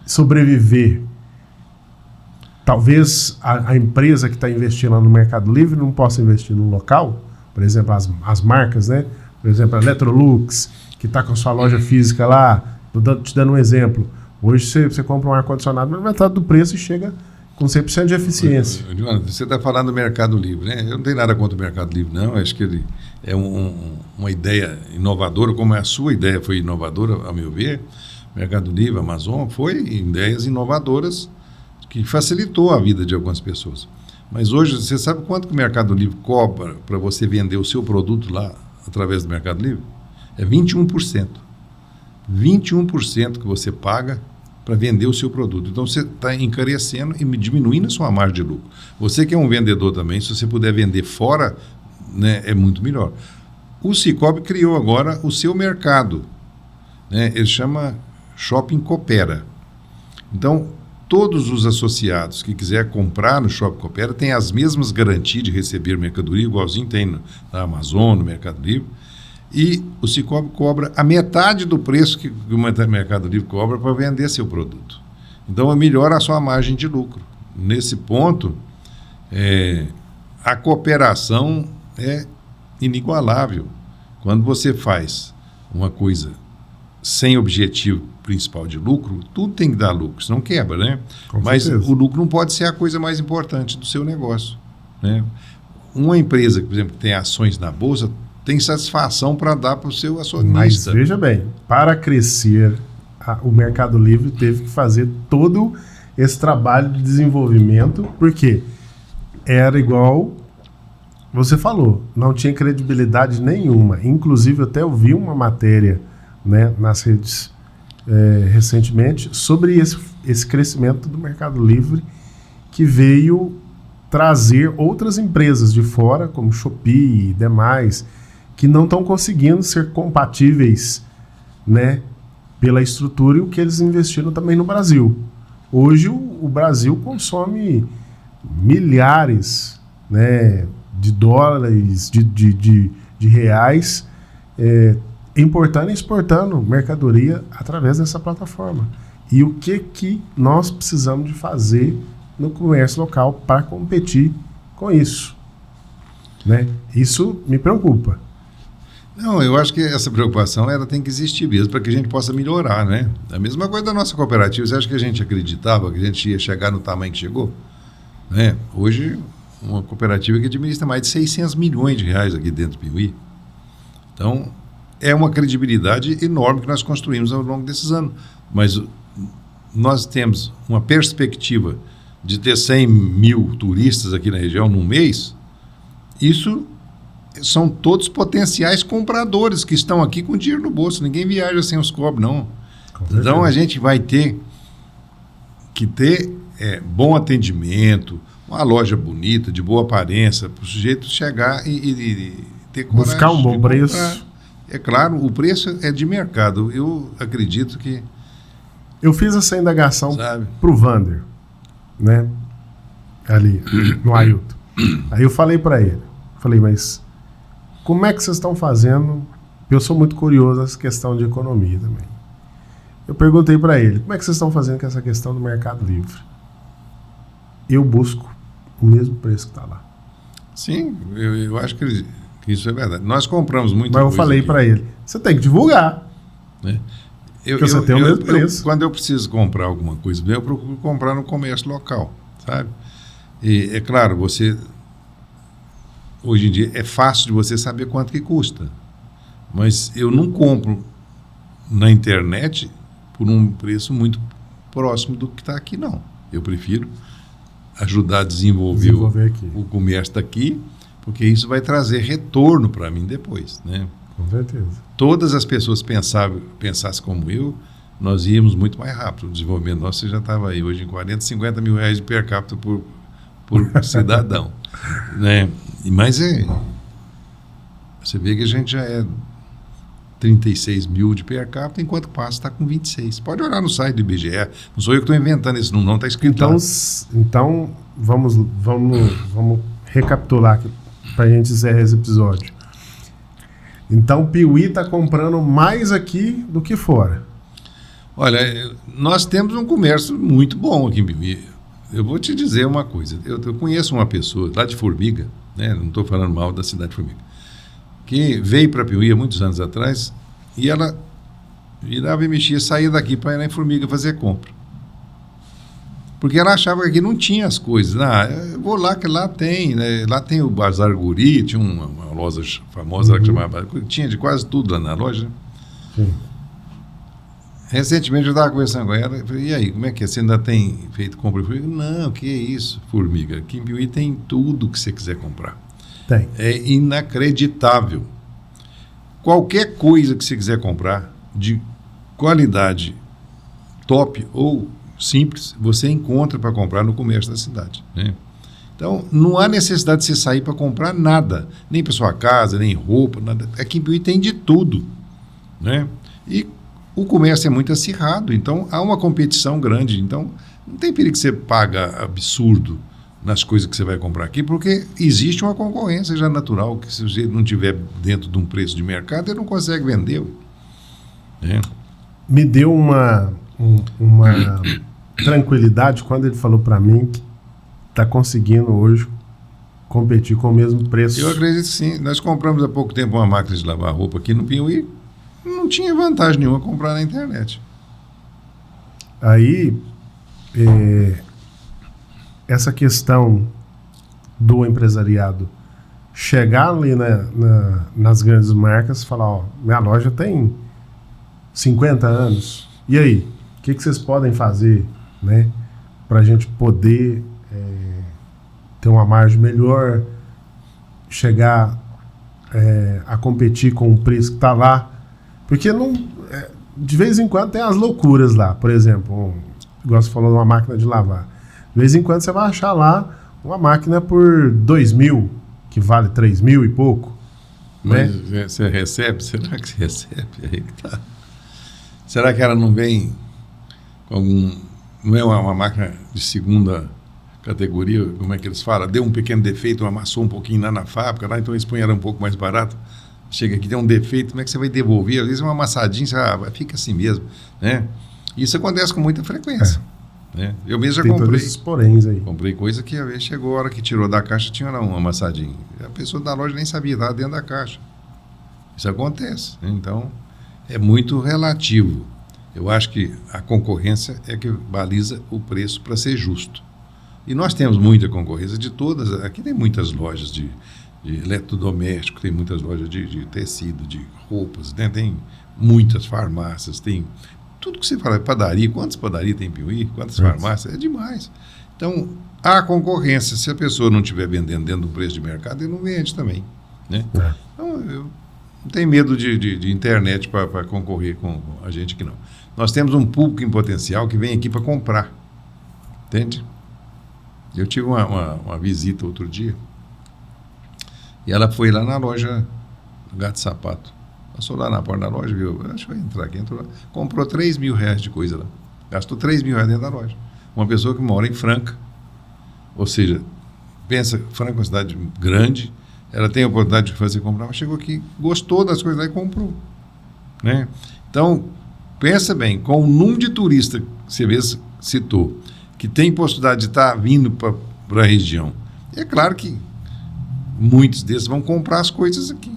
sobreviver. Talvez a empresa que está investindo lá no Mercado Livre não possa investir no local, por exemplo, as marcas, né? Por exemplo, a Electrolux, que está com a sua loja física lá, te dando um exemplo. Hoje você compra um ar-condicionado na metade do preço e chega com 100% de eficiência. Jonathan, você está falando do Mercado Livre, né? Eu não tenho nada contra o Mercado Livre, não. Acho que ele é uma ideia inovadora, como a sua ideia foi inovadora, a meu ver. Mercado Livre, Amazon, foi ideias inovadoras que facilitou a vida de algumas pessoas. Mas hoje, você sabe quanto que o Mercado Livre cobra para você vender o seu produto lá através do Mercado Livre? É 21%. 21% que você paga para vender o seu produto. Então, você está encarecendo e diminuindo a sua margem de lucro. Você que é um vendedor também, se você puder vender fora, né, é muito melhor. O Sicoob criou agora o seu mercado, né? Ele chama Shopping Coopera. Então, todos os associados que quiser comprar no Shopping Coopera têm as mesmas garantias de receber mercadoria, igualzinho tem na Amazon, no Mercado Livre. E o Sicoob cobra a metade do preço que o Mercado Livre cobra para vender seu produto. Então, melhora a sua margem de lucro. Nesse ponto, a cooperação é inigualável. Quando você faz uma coisa sem objetivo principal de lucro, tudo tem que dar lucro, senão quebra, né? Mas o lucro não pode ser a coisa mais importante do seu negócio, né? Uma empresa, por exemplo, que tem ações na Bolsa, tem satisfação para dar para o seu acionista. Mas veja bem, para crescer, o Mercado Livre teve que fazer todo esse trabalho de desenvolvimento, porque era igual você falou, não tinha credibilidade nenhuma. Inclusive, eu até ouvi uma matéria, né, nas redes recentemente sobre esse crescimento do Mercado Livre, que veio trazer outras empresas de fora, como Shopee e demais, que não estão conseguindo ser compatíveis, né, pela estrutura e o que eles investiram também no Brasil. Hoje o Brasil consome milhares, né, de dólares, de reais, importando e exportando mercadoria através dessa plataforma. E o que nós precisamos de fazer no comércio local para competir com isso, né? Isso me preocupa. Não, eu acho que essa preocupação ela tem que existir mesmo para que a gente possa melhorar, né? A mesma coisa da nossa cooperativa. Você acha que a gente acreditava que a gente ia chegar no tamanho que chegou? Né? Hoje, uma cooperativa que administra mais de 600 milhões de reais aqui dentro do Piauí. Então, é uma credibilidade enorme que nós construímos ao longo desses anos. Mas nós temos uma perspectiva de ter 100 mil turistas aqui na região num mês. Isso são todos potenciais compradores que estão aqui com dinheiro no bolso. Ninguém viaja sem os cobres, não. Então, a gente vai ter que ter bom atendimento, uma loja bonita, de boa aparência, para o sujeito chegar e ter coragem. Buscar um bom preço. É claro, o preço é de mercado. Eu acredito que... Eu fiz essa indagação para o Vander, né? Ali, no Ailton. Aí eu falei para ele, mas como é que vocês estão fazendo? Eu sou muito curioso nessa questão de economia também. Eu perguntei para ele, como é que vocês estão fazendo com essa questão do Mercado Livre? Eu busco o mesmo preço que está lá. Sim, eu acho que isso é verdade. Nós compramos muita coisa. Mas eu falei para ele, você tem que divulgar. Né? Você tem o mesmo preço. Quando eu preciso comprar alguma coisa, eu procuro comprar no comércio local, sabe? E é claro, hoje em dia é fácil de você saber quanto que custa. Mas eu não compro na internet por um preço muito próximo do que está aqui, não. Eu prefiro ajudar a desenvolver o comércio daqui, porque isso vai trazer retorno para mim depois, né? Com certeza. Todas as pessoas pensassem como eu, nós íamos muito mais rápido. O desenvolvimento nosso já estava aí hoje em 40, 50 mil reais de per capita por cidadão. Né? Mas você vê que a gente já é 36 mil de per capita, enquanto o Passo está com 26. Pode olhar no site do IBGE. Não sou eu que estou inventando isso, não está escrito lá. Então vamos recapitular aqui para a gente encerrar esse episódio. Então, Piuí está comprando mais aqui do que fora. Olha, nós temos um comércio muito bom aqui em Piuí. Eu vou te dizer uma coisa. Eu conheço uma pessoa lá de Formiga, né? Não estou falando mal da cidade de Formiga, que veio para Piuí há muitos anos atrás e ela virava e mexia, saía daqui para ir lá em Formiga fazer compra. Porque ela achava que aqui não tinha as coisas. Eu vou lá, que lá tem, né? Lá tem o Bazar Guri, tinha uma loja famosa lá que chamava... Tinha de quase tudo lá na loja. Sim. Recentemente eu estava conversando com ela, eu falei, e aí, como é que é? Você ainda tem feito compra em Formiga? Não, que é isso, Formiga. Aqui em Piuí tem tudo que você quiser comprar. Tem. É inacreditável. Qualquer coisa que você quiser comprar, de qualidade top ou simples, você encontra para comprar no comércio da cidade, né? Então, não há necessidade de você sair para comprar nada, nem para sua casa, nem roupa, nada. Aqui em Piuí tem de tudo, né? E o comércio é muito acirrado, então há uma competição grande. Então, não tem perigo que você paga absurdo nas coisas que você vai comprar aqui, porque existe uma concorrência já natural, que se você não tiver dentro de um preço de mercado, ele não consegue vender, né? Me deu uma tranquilidade quando ele falou para mim que está conseguindo hoje competir com o mesmo preço. Eu acredito que sim. Nós compramos há pouco tempo uma máquina de lavar roupa aqui no Piuí, não tinha vantagem nenhuma comprar na internet. Aí, essa questão do empresariado chegar ali nas grandes marcas e falar, ó, minha loja tem 50 anos, e aí? O que vocês podem fazer, né, para a gente poder ter uma margem melhor, chegar a competir com o preço que está lá? Porque de vez em quando tem as loucuras lá. Por exemplo, igual você falou de uma máquina de lavar. De vez em quando você vai achar lá uma máquina por 2.000, que vale 3.000 e pouco. Mas né? Você recebe? Será que você recebe? Aí que tá. Será que ela não vem com algum... Não é uma máquina de segunda categoria, como é que eles falam? Deu um pequeno defeito, amassou um pouquinho lá na fábrica, lá, então eles põem ela um pouco mais barato. Chega aqui, tem um defeito, como é que você vai devolver? Às vezes é uma amassadinha, você fica assim mesmo, né? Isso acontece com muita frequência. Né? Eu mesmo já Tem comprei. todos esses poréns aí. Comprei coisa que às vezes chegou a hora que tirou da caixa, tinha lá um amassadinho. A pessoa da loja nem sabia, estava dentro da caixa. Isso acontece. Né? Então, é muito relativo. Eu acho que a concorrência é que baliza o preço para ser justo. E nós temos muita concorrência de todas. Aqui tem muitas lojas de eletrodoméstico, tem muitas lojas de tecido, de roupas, né? Tem muitas farmácias, tem tudo que você fala, padaria, quantas padarias tem em Piuí, quantas farmácias, é demais. Então, há concorrência, se a pessoa não estiver vendendo dentro do preço de mercado, ele não vende também, né? Então, eu não tenho medo de internet para concorrer com a gente aqui não. Nós temos um público em potencial que vem aqui para comprar, entende? Eu tive uma visita outro dia, e ela foi lá na loja do Gato Sapato. Passou lá na porta da loja, viu? Acho que vai entrar aqui. Entrou lá, comprou R$3.000 de coisa lá. Gastou R$3.000 dentro da loja. Uma pessoa que mora em Franca. Ou seja, pensa, Franca é uma cidade grande, ela tem a oportunidade de fazer comprar, mas chegou aqui, gostou das coisas lá e comprou. Né? Então, pensa bem, com o número de turistas que você mesmo citou, que tem possibilidade de estar vindo para a região, é claro que muitos desses vão comprar as coisas aqui.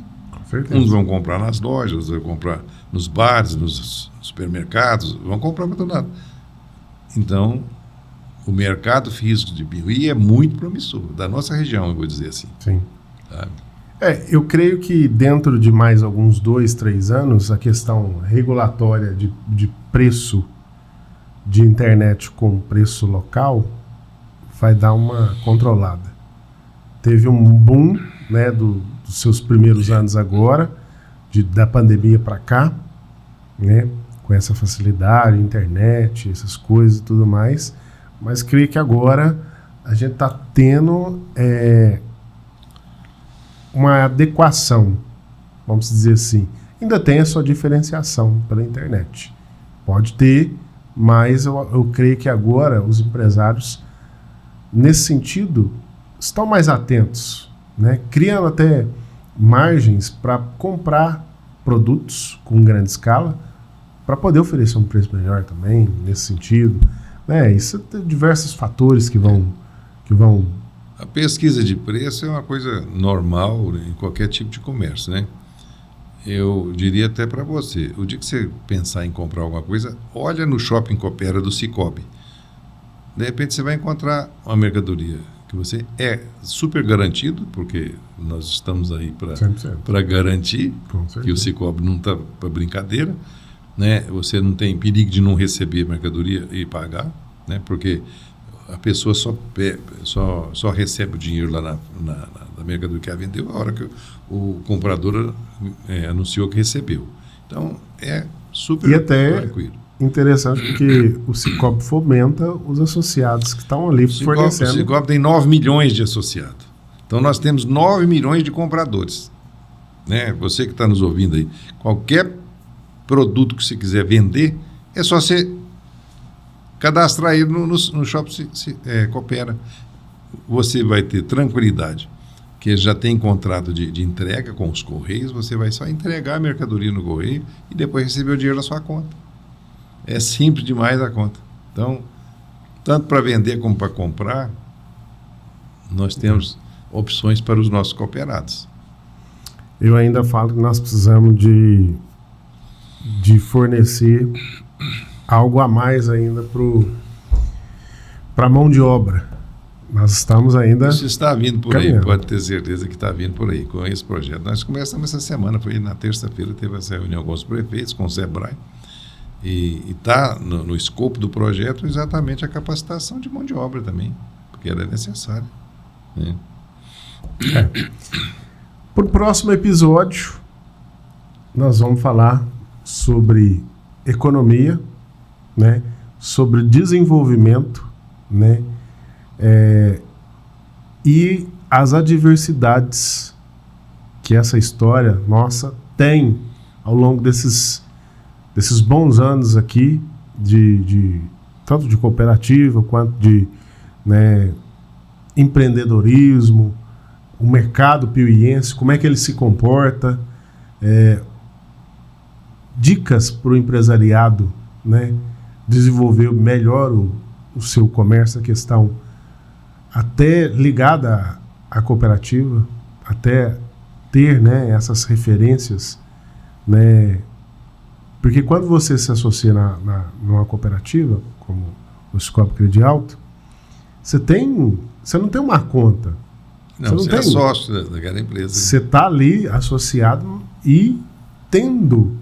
Uns vão comprar nas lojas, outros vão comprar nos bares, nos supermercados, vão comprar para todo lado. Então, o mercado físico de Piuí é muito promissor, da nossa região, eu vou dizer assim. Sim. Sabe? Eu creio que dentro de mais alguns 2, 3 anos, a questão regulatória de preço de internet com preço local vai dar uma controlada. Teve um boom, né, dos seus primeiros anos agora, da pandemia para cá, né, com essa facilidade, internet, essas coisas e tudo mais, mas creio que agora a gente está tendo uma adequação, vamos dizer assim. Ainda tem a sua diferenciação pela internet. Pode ter, mas eu creio que agora os empresários, nesse sentido, estão mais atentos, né? Criando até margens para comprar produtos com grande escala para poder oferecer um preço melhor também, nesse sentido. Né? Isso tem diversos fatores que vão... A pesquisa de preço é uma coisa normal em qualquer tipo de comércio, né? Eu diria até para você, o dia que você pensar em comprar alguma coisa, olha no Shopping Coopera do Sicoob. De repente você vai encontrar uma mercadoria que você é super garantido, porque nós estamos aí para garantir que o Sicoob não está para brincadeira, né? Você não tem perigo de não receber a mercadoria e pagar, né? Porque a pessoa só recebe o dinheiro lá na mercadoria que ela vendeu a hora que o comprador anunciou que recebeu. Então, é super tranquilo. Interessante porque o Sicoob fomenta os associados que estão ali fornecendo. O Sicoob tem 9 milhões de associados. Então, nós temos 9 milhões de compradores. Né? Você que está nos ouvindo aí, qualquer produto que você quiser vender, é só você cadastrar ele no Shopping Coopera. Você vai ter tranquilidade, que já tem contrato de entrega com os Correios, você vai só entregar a mercadoria no Correio e depois receber o dinheiro na sua conta. É simples demais a conta. Então, tanto para vender como para comprar, nós temos opções para os nossos cooperados. Eu ainda falo que nós precisamos de fornecer algo a mais ainda para a mão de obra. Nós estamos ainda... Isso está vindo por caminhando. aí, pode ter certeza que está vindo por aí com esse projeto. Nós começamos essa semana, foi na terça-feira, teve essa reunião com os prefeitos, com o SEBRAE, e está no escopo do projeto exatamente a capacitação de mão de obra também, porque ela é necessária. Né? Para o próximo episódio, nós vamos falar sobre economia, né? Sobre desenvolvimento, né? E as adversidades que essa história nossa tem ao longo desses bons anos aqui, tanto de cooperativa quanto de, né, empreendedorismo, o mercado piauiense, como é que ele se comporta, dicas para o empresariado, né, desenvolver melhor o seu comércio, a questão até ligada à cooperativa, até ter, né, essas referências, né, porque quando você se associa numa cooperativa, como o Sicoob Credialto, você não tem uma conta. Não, você é sócio daquela empresa. Você está ali associado e tendo,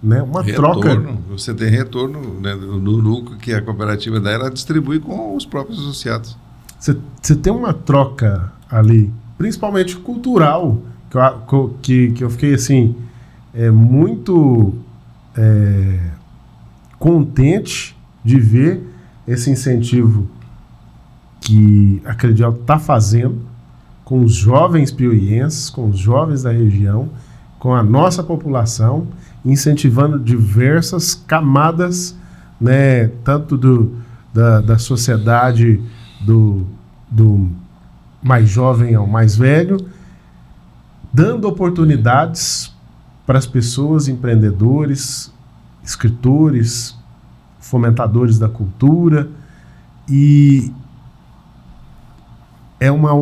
né, uma troca. Você tem retorno, né, no lucro que a cooperativa dá, ela distribui com os próprios associados. Você tem uma troca ali, principalmente cultural, que eu fiquei assim, muito contente de ver esse incentivo que a Credialto está fazendo com os jovens piauienses, com os jovens da região, com a nossa população, incentivando diversas camadas, né, tanto da sociedade, do mais jovem ao mais velho, dando oportunidades para as pessoas, empreendedores, escritores, fomentadores da cultura, e é uma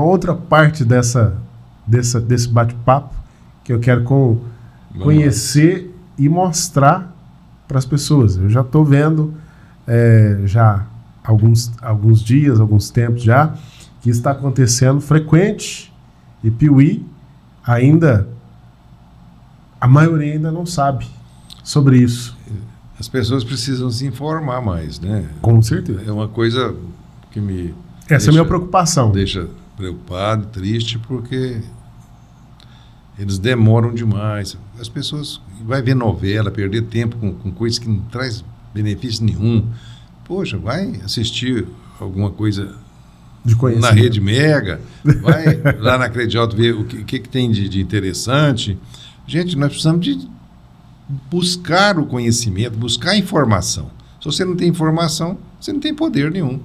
outra parte desse bate-papo que eu quero conhecer e mostrar para as pessoas. Eu já estou vendo já alguns dias, alguns tempos já, que está acontecendo frequente, e Piauí ainda, a maioria ainda não sabe sobre isso. As pessoas precisam se informar mais, né? Com certeza. É uma coisa que essa é a minha preocupação. Deixa preocupado, triste, porque eles demoram demais. As pessoas vai ver novela, perder tempo com coisas que não traz benefício nenhum. Poxa, vai assistir alguma coisa na Rede Mega, vai lá na Credialto ver o que tem de interessante. Gente, nós precisamos de buscar o conhecimento, buscar a informação. Se você não tem informação, você não tem poder nenhum.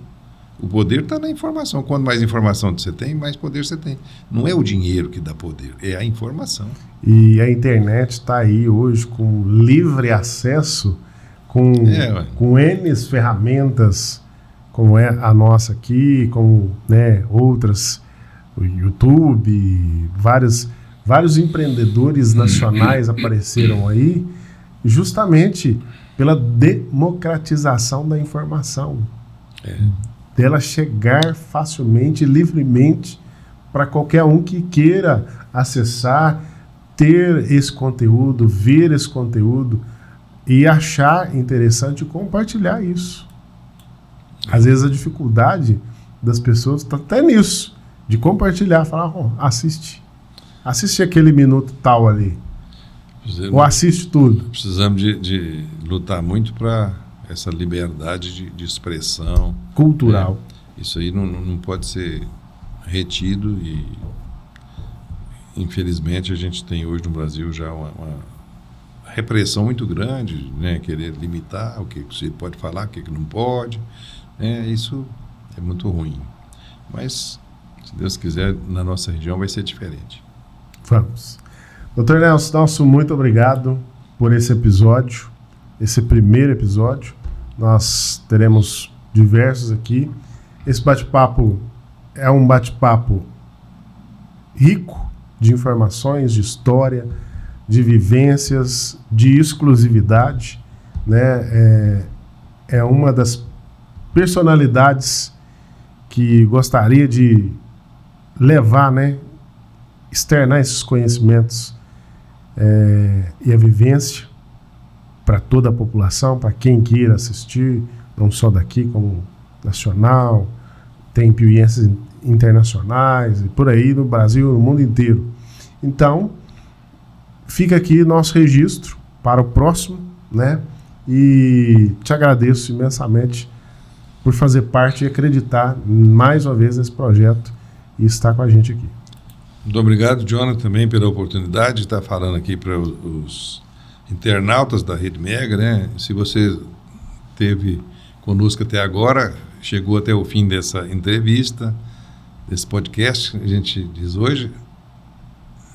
O poder está na informação. Quanto mais informação você tem, mais poder você tem. Não é o dinheiro que dá poder, é a informação. E a internet está aí hoje com livre acesso, com N ferramentas, como é a nossa aqui, como, né, outras, o YouTube, vários empreendedores nacionais apareceram aí, justamente pela democratização da informação. Dela chegar facilmente, livremente, para qualquer um que queira acessar, ter esse conteúdo, ver esse conteúdo e achar interessante compartilhar isso. Às vezes a dificuldade das pessoas está até nisso, de compartilhar, falar, assiste aquele minuto tal ali, ou assiste tudo. Precisamos de lutar muito para essa liberdade de expressão cultural. Isso aí não pode ser retido e infelizmente a gente tem hoje no Brasil já uma repressão muito grande, né? Querer limitar o que você pode falar, o que não pode, isso é muito ruim, mas se Deus quiser na nossa região vai ser diferente. Vamos. Dr. Nelson, muito obrigado por esse episódio, esse primeiro episódio. Nós teremos diversos aqui. Esse bate-papo é um bate-papo rico de informações, de história, de vivências, de exclusividade, né? É uma das personalidades que gostaria de levar, né? Externar esses conhecimentos e a vivência para toda a população, para quem queira assistir, não só daqui, como nacional, tem piuienses internacionais, e por aí no Brasil, no mundo inteiro. Então, fica aqui nosso registro para o próximo, né? E te agradeço imensamente por fazer parte e acreditar mais uma vez nesse projeto e estar com a gente aqui. Muito obrigado, Jonathan, também pela oportunidade de estar falando aqui para os internautas da Rede Mega, né? Se você teve conosco até agora, chegou até o fim dessa entrevista, desse podcast, a gente diz hoje,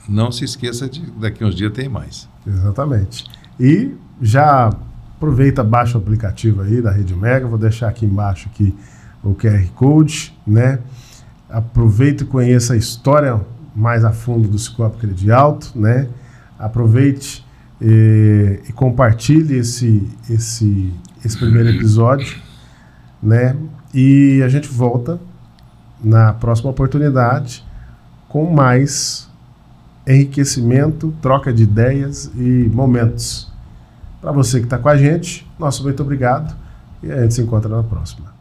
não se esqueça de daqui a uns dias tem mais. Exatamente. E já aproveita, baixa o aplicativo aí da Rede Mega, vou deixar aqui embaixo aqui o QR Code, né? Aproveita e conheça a história mais a fundo do Cicobi Credialto, né? Aproveite e compartilhe esse primeiro episódio, né? E a gente volta na próxima oportunidade com mais enriquecimento, troca de ideias e momentos. Para você que está com a gente, nosso muito obrigado e a gente se encontra na próxima.